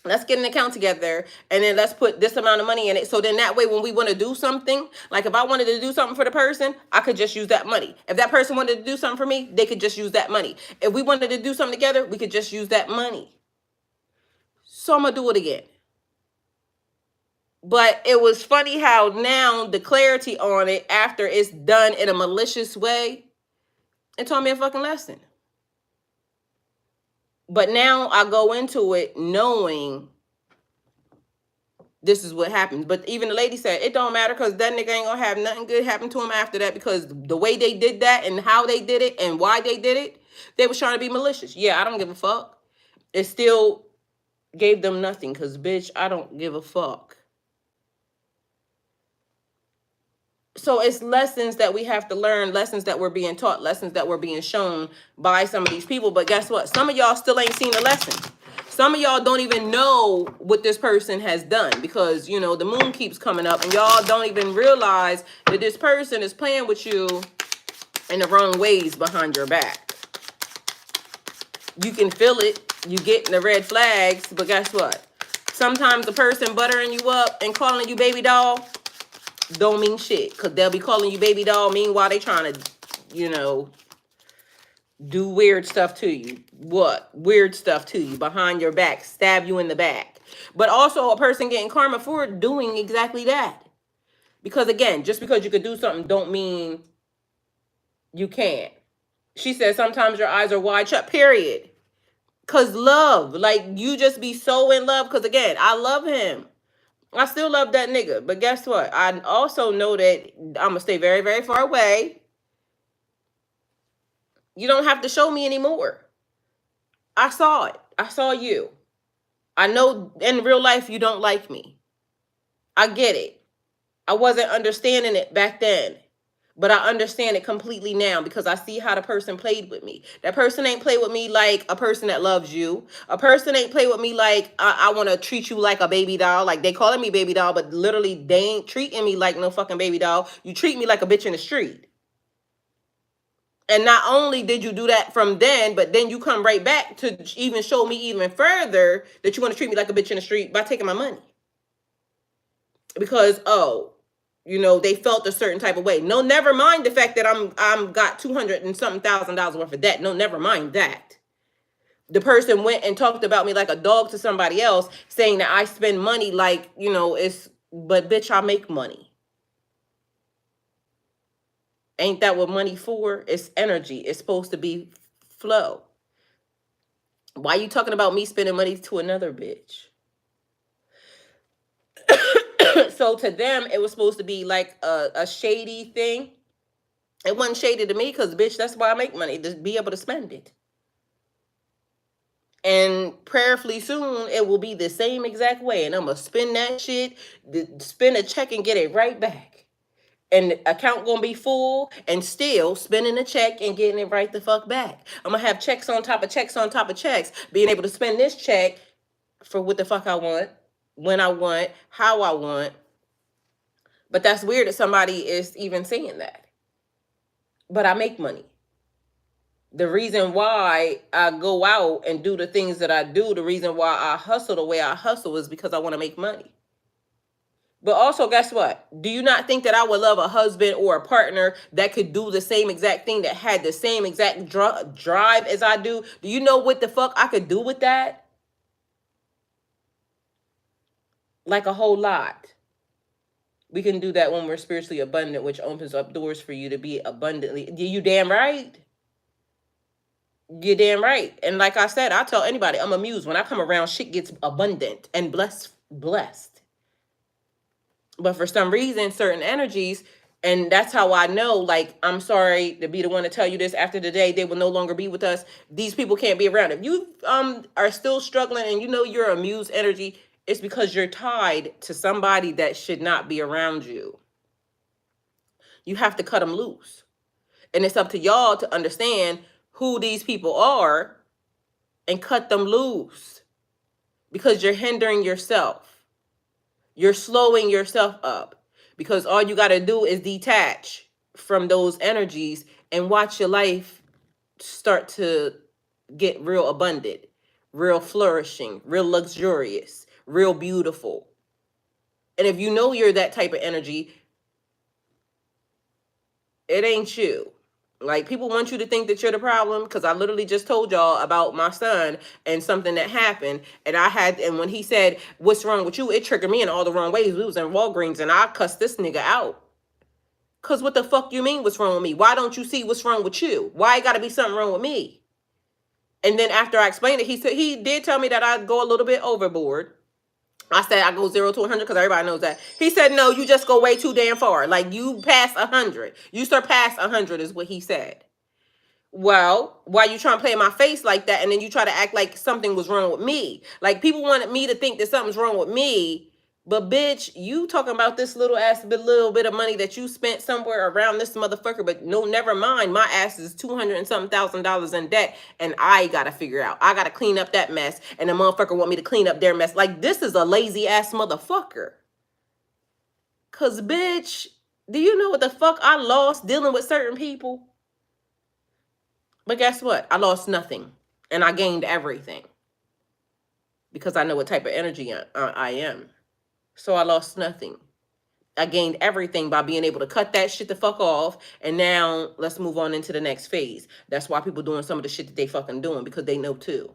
let's get an account together, and then let's put this amount of money in it. So then that way, when we want to do something, like if I wanted to do something for the person, I could just use that money. If that person wanted to do something for me, they could just use that money. If we wanted to do something together, we could just use that money. So I'm going to do it again. But it was funny how now the clarity on it, after it's done in a malicious way, it taught me a fucking lesson. But now I go into it knowing this is what happens. But even the lady said, it don't matter, because that nigga ain't going to have nothing good happen to him after that, because the way they did that and how they did it and why they did it, they was trying to be malicious. Yeah, I don't give a fuck. It still gave them nothing, because, bitch, I don't give a fuck. So it's lessons that we have to learn, lessons that we're being taught, lessons that we're being shown by some of these people. But guess what? Some of y'all still ain't seen the lesson. Some of y'all don't even know what this person has done, because, the moon keeps coming up and y'all don't even realize that this person is playing with you in the wrong ways behind your back. You can feel it. You getting the red flags, but guess what? Sometimes the person buttering you up and calling you baby doll don't mean shit, because they'll be calling you baby doll. Meanwhile, they trying to, do weird stuff to you. What? Weird stuff to you behind your back, stab you in the back. But also a person getting karma for doing exactly that. Because again, just because you could do something don't mean you can't. She said sometimes your eyes are wide shut, period. Because love, like, you just be so in love. Because again, I love him. I still love that nigga. But guess what? I also know that I'm going to stay very, very far away. You don't have to show me anymore. I saw it. I saw you. I know in real life you don't like me. I get it. I wasn't understanding it back then. But I understand it completely now, because I see how the person played with me. That person ain't play with me like a person that loves you. A person ain't play with me like I want to treat you like a baby doll. Like they calling me baby doll, but literally they ain't treating me like no fucking baby doll. You treat me like a bitch in the street. And not only did you do that from then, but then you come right back to even show me even further that you want to treat me like a bitch in the street by taking my money. Because, they felt a certain type of way. No, never mind the fact that I'm got $200 and something thousand worth of debt. No, never mind that. The person went and talked about me like a dog to somebody else, saying that I spend money like, but bitch, I make money. Ain't that what money for? It's energy. It's supposed to be flow. Why you talking about me spending money to another bitch? So to them, it was supposed to be like a shady thing. It wasn't shady to me because, bitch, that's why I make money, to be able to spend it. And prayerfully soon, it will be the same exact way. And I'm going to spend that shit, spend a check and get it right back. And the account going to be full and still spending a check and getting it right the fuck back. I'm going to have checks on top of checks on top of checks, being able to spend this check for what the fuck I want, when I want, how I want. But that's weird that somebody is even saying that. But I make money. The reason why I go out and do the things that I do, the reason why I hustle the way I hustle is because I want to make money. But also, guess what? Do you not think that I would love a husband or a partner that could do the same exact thing, that had the same exact drive as I do? Do you know what the fuck I could do with that? Like a whole lot. We can do that when we're spiritually abundant, which opens up doors for you to be abundantly. You damn right. You're damn right. And like I said, I tell anybody, I'm a muse. When I come around, shit gets abundant and blessed. But for some reason, certain energies, and that's how I know, like, I'm sorry to be the one to tell you this, after the day, they will no longer be with us. These people can't be around. If you are still struggling and you know you're a muse energy, it's because you're tied to somebody that should not be around you. You have to cut them loose. And it's up to y'all to understand who these people are and cut them loose, because you're hindering yourself. You're slowing yourself up, because all you got to do is detach from those energies and watch your life start to get real abundant, real flourishing, real luxurious, real beautiful. And if you know you're that type of energy, it ain't you. Like, people want you to think that you're the problem, because I literally just told y'all about my son and something that happened. And when he said, "What's wrong with you?" it triggered me in all the wrong ways. We was in Walgreens and I cussed this nigga out. Because what the fuck you mean, what's wrong with me? Why don't you see what's wrong with you? Why got to be something wrong with me? And then after I explained it, he did tell me that I'd go a little bit overboard. I said I go 0 to 100 because everybody knows that. He said, no, you just go way too damn far. Like, you pass 100. You surpass 100 is what he said. Well, why you trying to play in my face like that, and then you try to act like something was wrong with me? Like, people wanted me to think that something's wrong with me. But bitch, you talking about this little bit of money that you spent somewhere around this motherfucker, but no, never mind. My ass is 200 and something $1,000 in debt, and I gotta figure out. I gotta clean up that mess, and the motherfucker want me to clean up their mess. Like, this is a lazy ass motherfucker. Cause bitch, do you know what the fuck I lost dealing with certain people? But guess what? I lost nothing, and I gained everything, because I know what type of energy I am. So I lost nothing. I gained everything by being able to cut that shit the fuck off. And now let's move on into the next phase. That's why people doing some of the shit that they fucking doing, because they know too.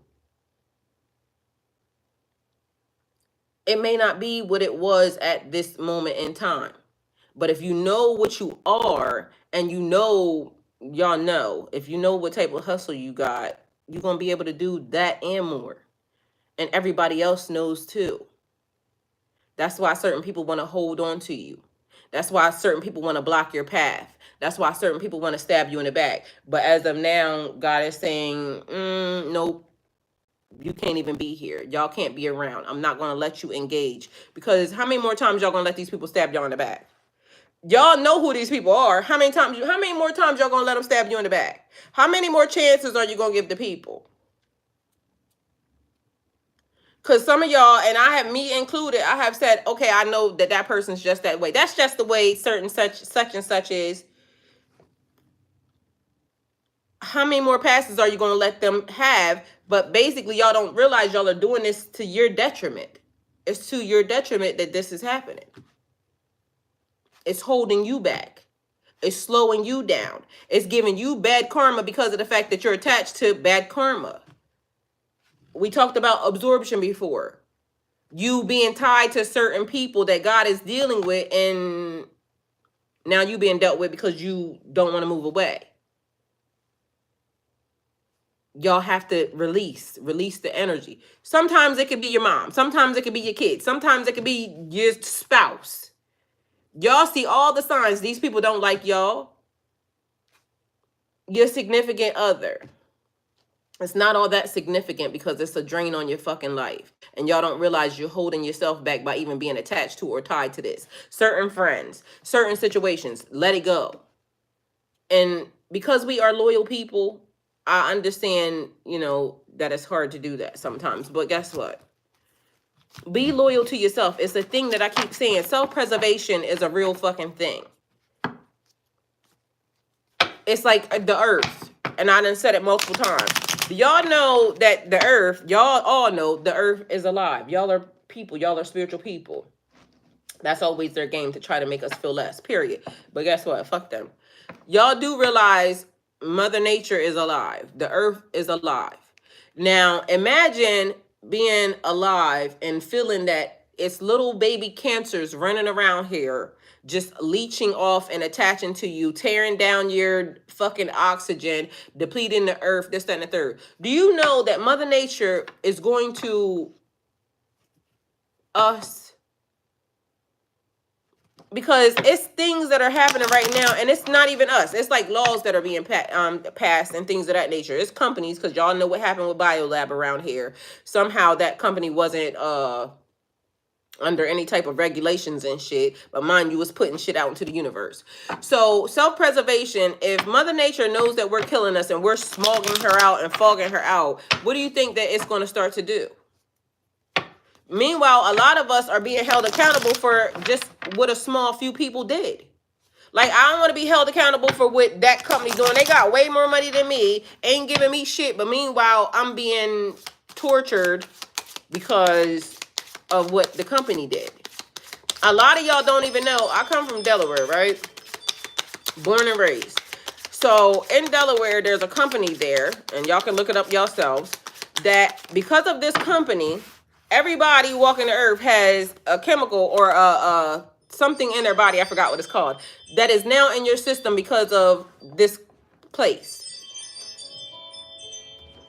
It may not be what it was at this moment in time. But if you know what you are, and you know, y'all know, if you know what type of hustle you got, you're going to be able to do that and more. And everybody else knows too. That's why certain people want to hold on to you. That's why certain people want to block your path. That's why certain people want to stab you in the back. But as of now, God is saying, nope, you can't even be here. Y'all can't be around. I'm not going to let you engage. Because how many more times y'all going to let these people stab y'all in the back? Y'all know who these people are. How many more times y'all going to let them stab you in the back? How many more chances are you going to give the people? Because some of y'all, and I have, me included, I have said, okay, I know that that person's just that way. That's just the way certain such and such is. How many more passes are you going to let them have? But basically, y'all don't realize y'all are doing this to your detriment. It's to your detriment that this is happening. It's holding you back. It's slowing you down. It's giving you bad karma because of the fact that you're attached to bad karma. We talked about absorption before. You being tied to certain people that God is dealing with and Now you being dealt with because you don't want to move away. Y'all have to release the energy. Sometimes it could be your mom. Sometimes it could be your kids. Sometimes it could be your spouse. Y'all see all the signs. These people don't like y'all. Your significant other. It's not all that significant because it's a drain on your fucking life. And y'all don't realize you're holding yourself back by even being attached to or tied to this. Certain friends, certain situations, let it go. And because we are loyal people, I understand, that it's hard to do that sometimes. But guess what? Be loyal to yourself. It's a thing that I keep saying. Self-preservation is a real fucking thing. It's like the earth. And I done said it multiple times. Y'all know that the earth, y'all all know the earth is alive. Y'all are people. Y'all are spiritual people. That's always their game, to try to make us feel less, period. But guess what? Fuck them. Y'all do realize Mother Nature is alive. The earth is alive. Now, imagine being alive and feeling that it's little baby cancers running around here, just leeching off and attaching to you, tearing down your fucking oxygen, depleting the earth, this, that, and the third. Do you know that Mother Nature is going to us? Because it's things that are happening right now, and it's not even us. It's like laws that are being passed and things of that nature. It's companies, because y'all know what happened with Biolab around here. Somehow that company wasn't under any type of regulations and shit, but mind you, was putting shit out into the universe. So self-preservation, if Mother Nature knows that we're killing us and we're smogging her out and fogging her out, what do you think that it's going to start to do? Meanwhile, a lot of us are being held accountable for just what a small few people did. Like, I don't want to be held accountable for what that company's doing. They got way more money than me, ain't giving me shit, but meanwhile, I'm being tortured because of what the company did. A lot of y'all don't even know. I come from Delaware, right? Born and raised. So in Delaware, there's a company there, and y'all can look it up yourselves, that because of this company, everybody walking the earth has a chemical or something in their body, I forgot what it's called, that is now in your system because of this place.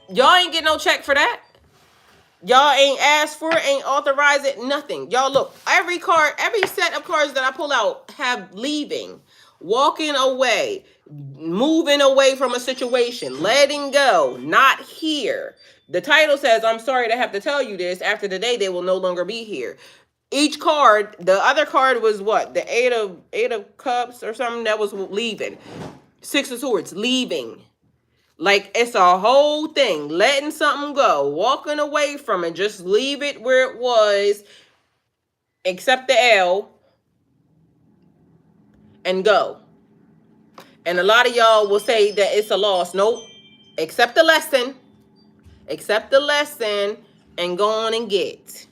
Y'all ain't get no check for that. Y'all ain't asked for it, ain't authorized it, nothing. Y'all look, every card, every set of cards that I pull out have leaving, walking away, moving away from a situation, letting go, not here. The title says, I'm sorry to have to tell you this. After today, they will no longer be here. Each card, the other card was what? The eight of cups or something that was leaving. Six of swords, leaving. Like, it's a whole thing. Letting something go. Walking away from it. Just leave it where it was. Accept the L. And go. And a lot of y'all will say that it's a loss. Nope. Accept the lesson. Accept the lesson. And go on and get.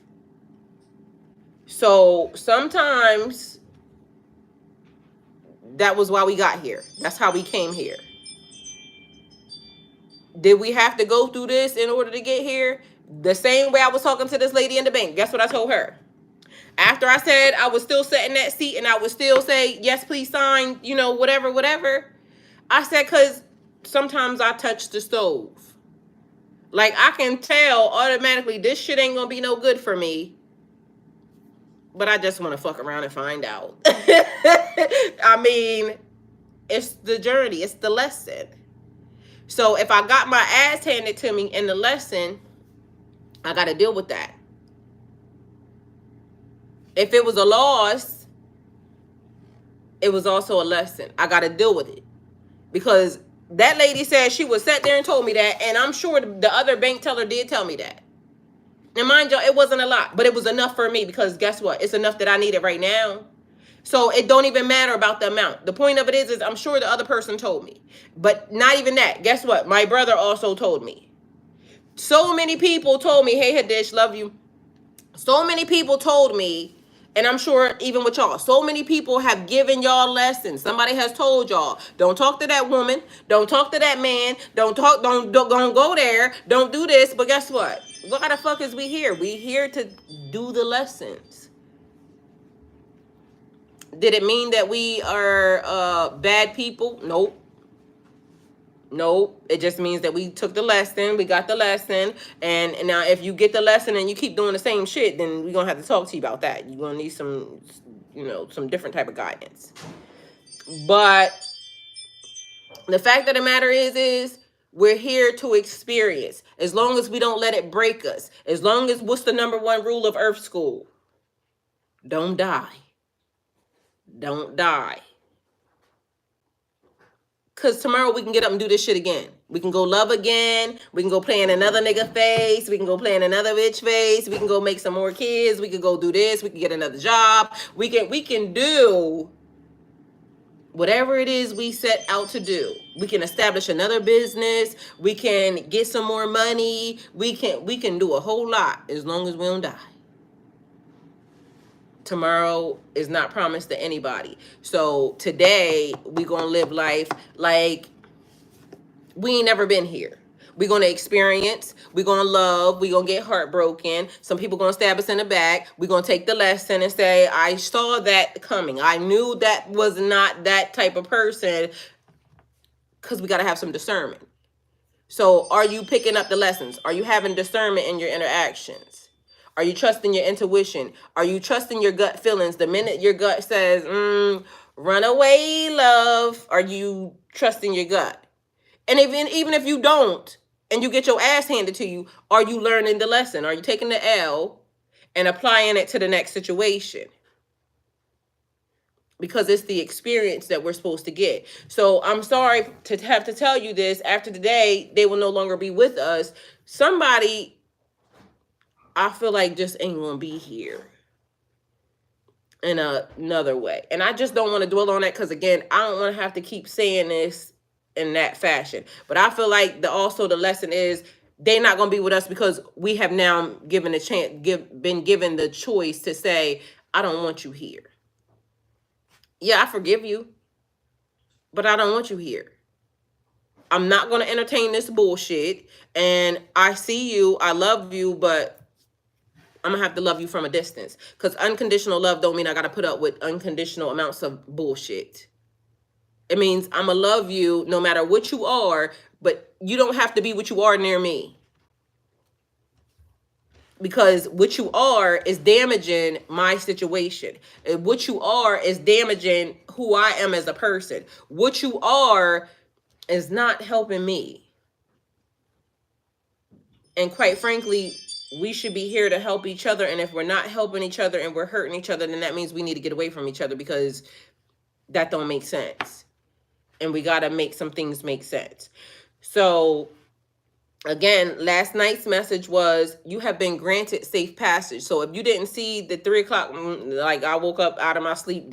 So, sometimes that was why we got here. That's how we came here. Did we have to go through this in order to get here? The same way I was talking to this lady in the bank. Guess what I told her? After I said I was still sitting in that seat and I would still say, yes, please sign, whatever. I said, because sometimes I touch the stove. Like, I can tell automatically this shit ain't going to be no good for me. But I just want to fuck around and find out. I mean, it's the journey. It's the lesson. So if I got my ass handed to me in the lesson, I got to deal with that. If it was a loss, it was also a lesson. I got to deal with it. Because that lady said she was sat there and told me that, and I'm sure the other bank teller did tell me that. And mind y'all, it wasn't a lot, but it was enough for me because guess what? It's enough that I need it right now. So it don't even matter about the amount. The point of it is I'm sure the other person told me. But not even that. Guess what? My brother also told me. So many people told me, hey, Hadish, love you. So many people told me, and I'm sure even with y'all, so many people have given y'all lessons. Somebody has told y'all, don't talk to that woman. Don't talk to that man. Don't go there. Don't do this. But guess what? Why the fuck is we here? We here to do the lessons. Did it mean that we are bad people? Nope. Nope. It just means that we took the lesson, we got the lesson, and now if you get the lesson and you keep doing the same shit, then we're gonna have to talk to you about that. You're gonna need some, some different type of guidance. But the fact of the matter is we're here to experience. As long as we don't let it break us. As long as, what's the number one rule of Earth School? Don't die. Don't die. Because tomorrow we can get up and do this shit again. We can go love again. We can go play in another nigga face. We can go play in another bitch face. We can go make some more kids. We can go do this. We can get another job. We can do whatever it is we set out to do. We can establish another business. We can get some more money. We can do a whole lot as long as we don't die. Tomorrow is not promised to anybody. So today we gonna live life like we ain't never been here. We're gonna experience, we're gonna love, we're gonna get heartbroken. Some people gonna stab us in the back. We're gonna take the lesson and say, I saw that coming. I knew that was not that type of person, because we gotta have some discernment. So are you picking up the lessons? Are you having discernment in your interactions? Are you trusting your intuition? Are you trusting your gut feelings? The minute your gut says, run away, love, are you trusting your gut? And even if you don't, and you get your ass handed to you, are you learning the lesson? Are you taking the L and applying it to the next situation? Because it's the experience that we're supposed to get. So I'm sorry to have to tell you this. After today, they will no longer be with us. Somebody, I feel like, just ain't gonna be here in another way. And I just don't want to dwell on that, because again, I don't want to have to keep saying this in that fashion. But I feel like also the lesson is they're not gonna be with us because we have now given a chance, been given the choice to say, I don't want you here. Yeah, I forgive you, but I don't want you here. I'm not going to entertain this bullshit. And I see you, I love you, but I'm going to have to love you from a distance. Because unconditional love don't mean I got to put up with unconditional amounts of bullshit. It means I'm going to love you no matter what you are, but you don't have to be what you are near me. Because what you are is damaging my situation. What you are is damaging who I am as a person. What you are is not helping me. And quite frankly, we should be here to help each other. And if we're not helping each other and we're hurting each other, then that means we need to get away from each other, because that don't make sense. And we got to make some things make sense. So again, last night's message was, you have been granted safe passage. So if you didn't see the 3 o'clock, like I woke up out of my sleep,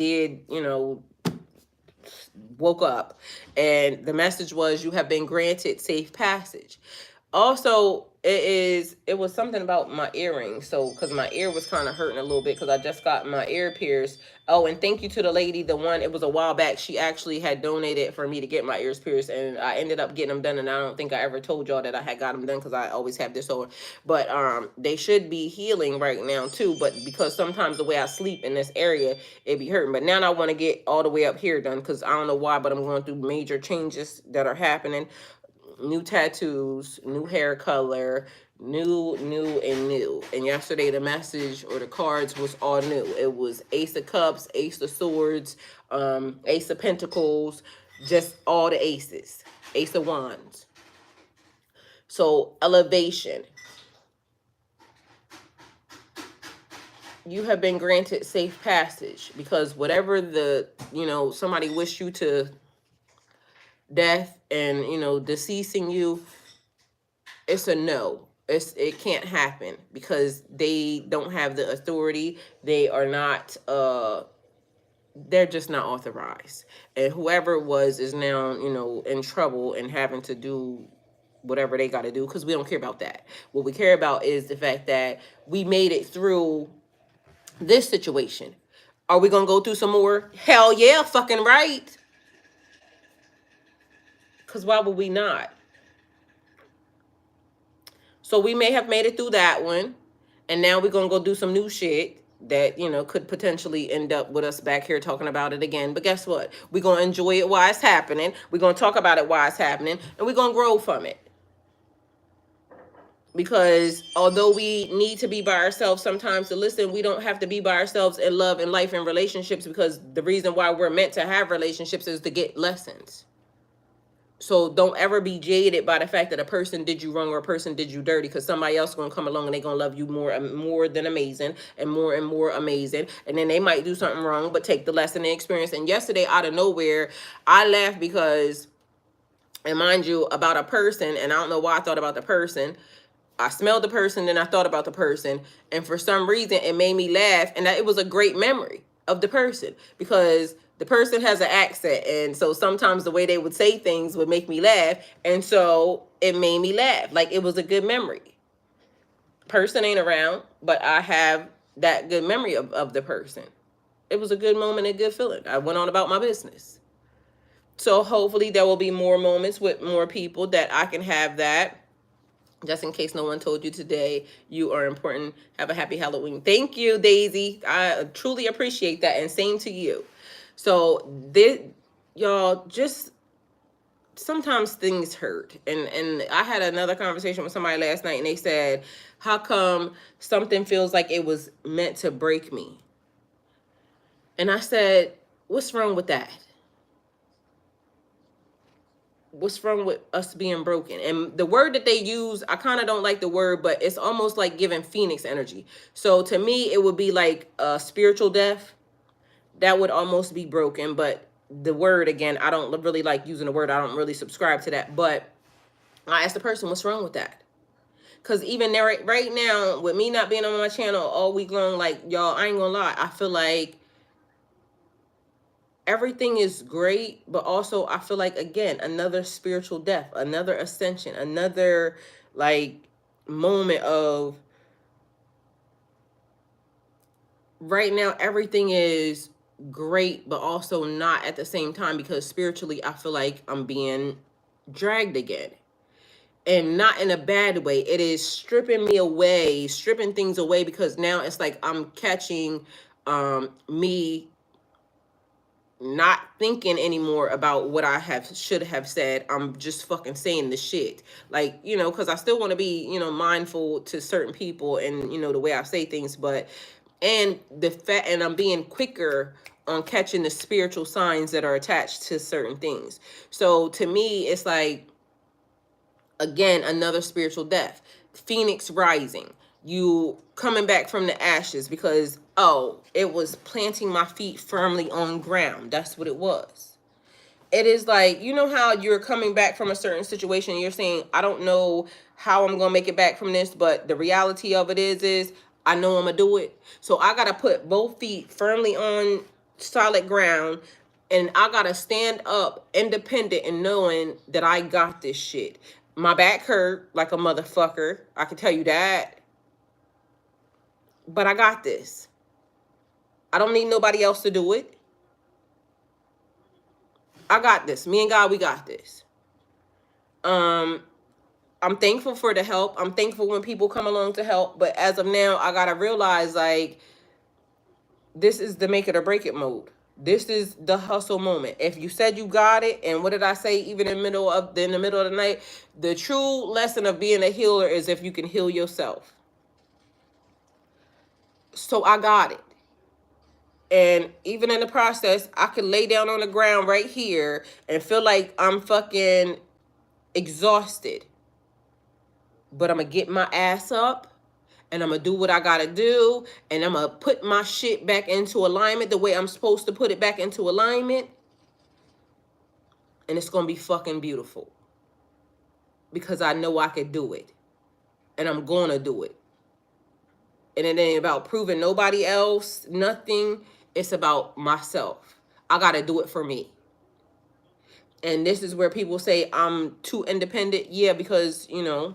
woke up, and the message was, you have been granted safe passage. Also, it was something about my earrings. So, because my ear was kind of hurting a little bit, because I just got my ear pierced. Oh, and thank you to the lady, it was a while back, she actually had donated for me to get my ears pierced, and I ended up getting them done, and I don't think I ever told y'all that I had got them done, because I always have this over. But they should be healing right now too, but because sometimes the way I sleep in this area, it be hurting. But now I want to get all the way up here done, because I don't know why, but I'm going through major changes that are happening. New tattoos, new hair color, new. And yesterday the message or the cards was all new. It was Ace of Cups, Ace of Swords, Ace of Pentacles, just all the aces, Ace of Wands. So elevation. You have been granted safe passage, because whatever somebody wished you to death and deceasing you, it's a no. It can't happen, because they don't have the authority. They are not they're just not authorized. And whoever it was is now in trouble and having to do whatever they got to do, because we don't care about that. What we care about is the fact that we made it through this situation. Are we gonna go through some more? Hell yeah, fucking right. Because why would we not? So we may have made it through that one, and now we're gonna go do some new shit. that, you know, could potentially end up with us back here talking about it again. But guess what? We're going to enjoy it while it's happening. We're going to talk about it while it's happening, and we're going to grow from it. Because although we need to be by ourselves sometimes to listen, we don't have to be by ourselves in love and life and relationships, because the reason why we're meant to have relationships is to get lessons. So don't ever be jaded by the fact that a person did you wrong or a person did you dirty, because somebody else is going to come along and they're going to love you more than amazing and more amazing. And then they might do something wrong, but take the lesson and experience. And yesterday, out of nowhere, I laughed because, and mind you, about a person, and I don't know why I thought about the person. I smelled the person, then I thought about the person, and for some reason it made me laugh, and that it was a great memory of the person, because the person has an accent, and so sometimes the way they would say things would make me laugh, and so it made me laugh. Like, it was a good memory. Person ain't around, but I have that good memory of the person. It was a good moment, a good feeling. I went on about my business. So hopefully there will be more moments with more people that I can have that. Just in case no one told you today, you are important. Have a happy Halloween. Thank you, Daisy. I truly appreciate that, and same to you. So this, y'all, just sometimes things hurt. And I had another conversation with somebody last night, and they said, how come something feels like it was meant to break me? And I said, what's wrong with that? What's wrong with us being broken? And the word that they use, I kind of don't like the word, but it's almost like giving phoenix energy. So to me, it would be like a spiritual death. That would almost be broken. But the word, again, I don't really like using the word. I don't really subscribe to that. But I asked the person, what's wrong with that? Because even there, right now, with me not being on my channel all week long, like, y'all, I ain't gonna lie, I feel like everything is great, but also I feel like, again, another spiritual death, another ascension, another like moment of, right now everything is great, but also not at the same time, because spiritually I feel like I'm being dragged again. And not in a bad way. It is stripping me away, stripping things away, because now it's like I'm catching me not thinking anymore about what I should have said. I'm just fucking saying the shit. Like, you know, because I still want to be, you know, mindful to certain people and, you know, the way I say things, but, and and I'm being quicker on catching the spiritual signs that are attached to certain things. So to me, it's like, again, another spiritual death. Phoenix rising. You coming back from the ashes, because, oh, it was planting my feet firmly on ground. That's what it was. It is like, you know how you're coming back from a certain situation and you're saying, I don't know how I'm going to make it back from this, but the reality of it is I know I'm going to do it. So I got to put both feet firmly on solid ground, and I got to stand up independent and knowing that I got this shit. My back hurt like a motherfucker, I can tell you that. But I got this. I don't need nobody else to do it. I got this. Me and God, we got this. I'm thankful for the help. I'm thankful when people come along to help. But as of now, I gotta realize, like, this is the make it or break it mode. This is the hustle moment. If you said you got it, and what did I say? Even in the middle of the night, the true lesson of being a healer is if you can heal yourself. So I got it. And even in the process, I could lay down on the ground right here and feel like I'm fucking exhausted. But I'm going to get my ass up, and I'm going to do what I got to do, and I'm going to put my shit back into alignment the way I'm supposed to put it back into alignment. And it's going to be fucking beautiful. Because I know I could do it. And I'm going to do it. And it ain't about proving nobody else nothing. It's about myself. I got to do it for me. And this is where people say I'm too independent. Yeah, because, you know,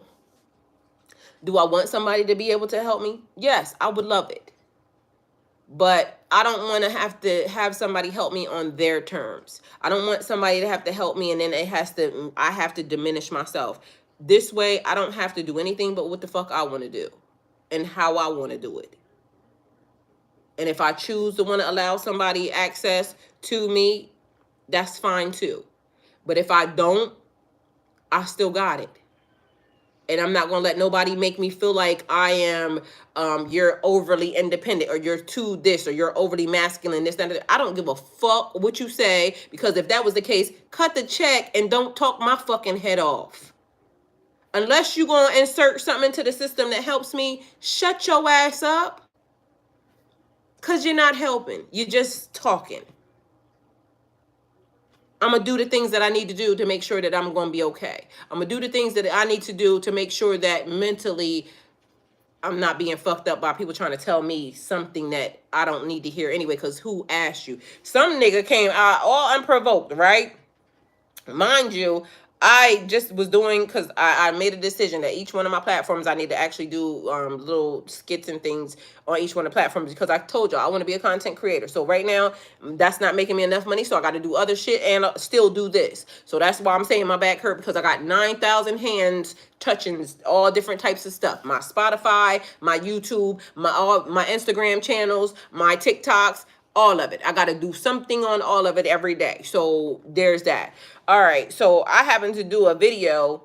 do I want somebody to be able to help me? Yes, I would love it. But I don't want to have somebody help me on their terms. I don't want somebody to have to help me and then I have to diminish myself. This way, I don't have to do anything but what the fuck I want to do and how I want to do it. And if I choose to want to allow somebody access to me, that's fine too. But if I don't, I still got it. And I'm not going to let nobody make me feel like I am, you're overly independent, or you're too this, or you're overly masculine, this, that. I don't give a fuck what you say, because if that was the case, cut the check and don't talk my fucking head off. Unless you're going to insert something into the system that helps me, shut your ass up. Because you're not helping. You're just talking. I'm going to do the things that I need to do to make sure that I'm going to be okay. I'm going to do the things that I need to do to make sure that mentally I'm not being fucked up by people trying to tell me something that I don't need to hear anyway, because who asked you? Some nigga came out all unprovoked, right? Mind you, I just was doing, because I made a decision that each one of my platforms, I need to actually do little skits and things on each one of the platforms, because I told y'all I want to be a content creator. So right now, that's not making me enough money, so I got to do other shit and still do this. So that's why I'm saying my back hurt, because I got 9,000 hands touching all different types of stuff. My Spotify, my YouTube, my Instagram channels, my TikToks, all of it. I got to do something on all of it every day. So there's that. All right. So I happen to do a video,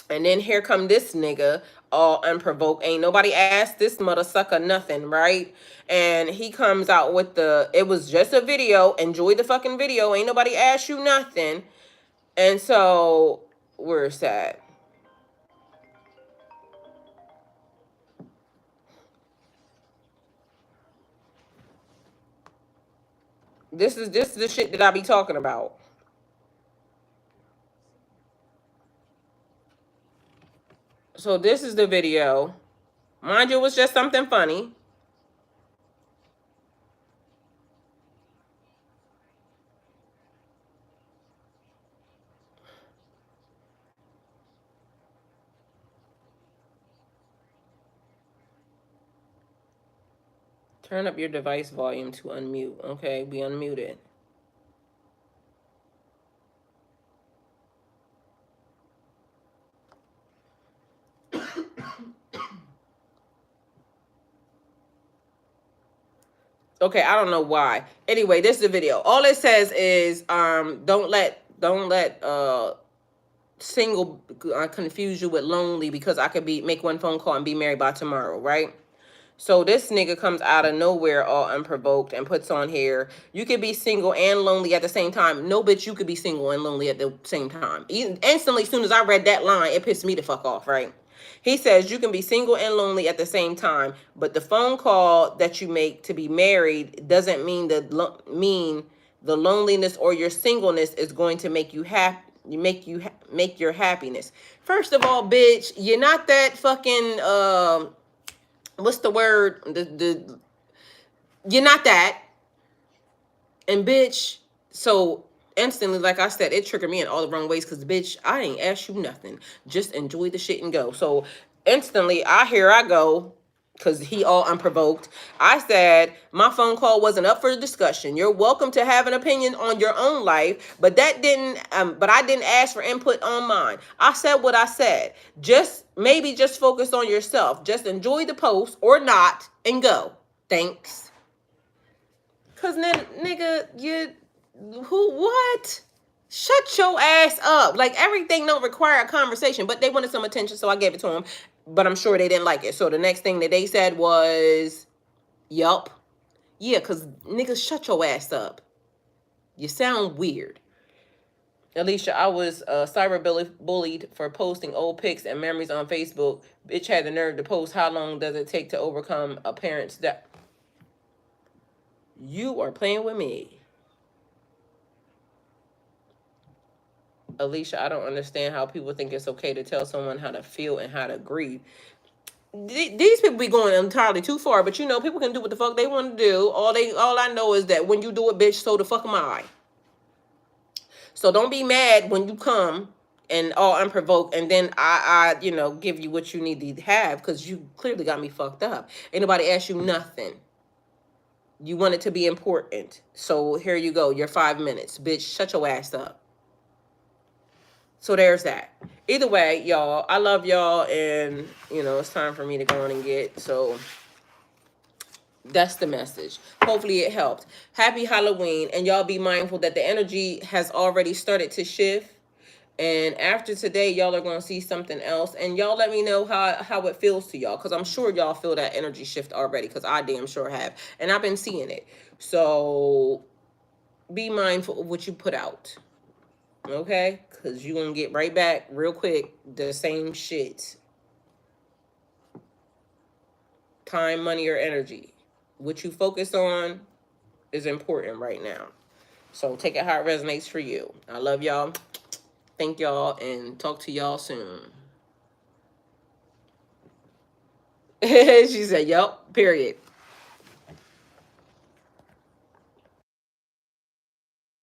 and then here come this nigga all unprovoked. Ain't nobody asked this mother sucker nothing, right? And he comes out with it was just a video. Enjoy the fucking video. Ain't nobody asked you nothing. And so, where's that? This is the shit that I be talking about. So this is the video. Mind you, it was just something funny. Turn up your device volume to unmute. Okay, be unmuted. Okay, I don't know why. Anyway, this is the video. All it says is don't let single confuse you with lonely, because I could make one phone call and be married by tomorrow, right? So this nigga comes out of nowhere all unprovoked and puts on here, you could be single and lonely at the same time. No, bitch, you could be single and lonely at the same time. Instantly, as soon as I read that line, it pissed me the fuck off, right? He says you can be single and lonely at the same time, but the phone call that you make to be married doesn't mean the loneliness or your singleness is going to make you happy. Make your happiness. First of all, bitch, you're not that fucking what's the word? You're not that. And bitch, so instantly, like I said, it triggered me in all the wrong ways, because bitch, I ain't asked you nothing. Just enjoy the shit and go. So instantly, here I go, because he all unprovoked. I said my phone call wasn't up for discussion. You're welcome to have an opinion on your own life, but that didn't. But I didn't ask for input on mine. I said what I said. Maybe just focus on yourself. Just enjoy the post or not and go. Thanks. Cause nigga, what? Shut your ass up. Like, everything don't require a conversation, but they wanted some attention, so I gave it to them. But I'm sure they didn't like it. So the next thing that they said was, yup. Yeah, cause niggas, shut your ass up. You sound weird. Alicia, I was cyber bullied for posting old pics and memories on Facebook. Bitch had the nerve to post, how long does it take to overcome a parent's death? You are playing with me. Alicia, I don't understand how people think it's okay to tell someone how to feel and how to grieve. These people be going entirely too far, but people can do what the fuck they want to do. All I know is that when you do it, bitch, so the fuck am I. So don't be mad when you come and all unprovoked, and then I give you what you need to have, because you clearly got me fucked up. Ain't nobody asked you nothing. You want it to be important. So here you go. Your 5 minutes. Bitch, shut your ass up. So there's that. Either way, y'all, I love y'all, and, it's time for me to go on and get. So That's the message. Hopefully it helped. Happy Halloween. And y'all be mindful that the energy has already started to shift. And after today, y'all are going to see something else. And y'all let me know how it feels to y'all. Because I'm sure y'all feel that energy shift already. Because I damn sure have. And I've been seeing it. So be mindful of what you put out. Okay? Because you're going to get right back real quick the same shit. Time, money, or energy. What you focus on is important right now. So take it how it resonates for you. I love y'all. Thank y'all and talk to y'all soon. She said, yup, period.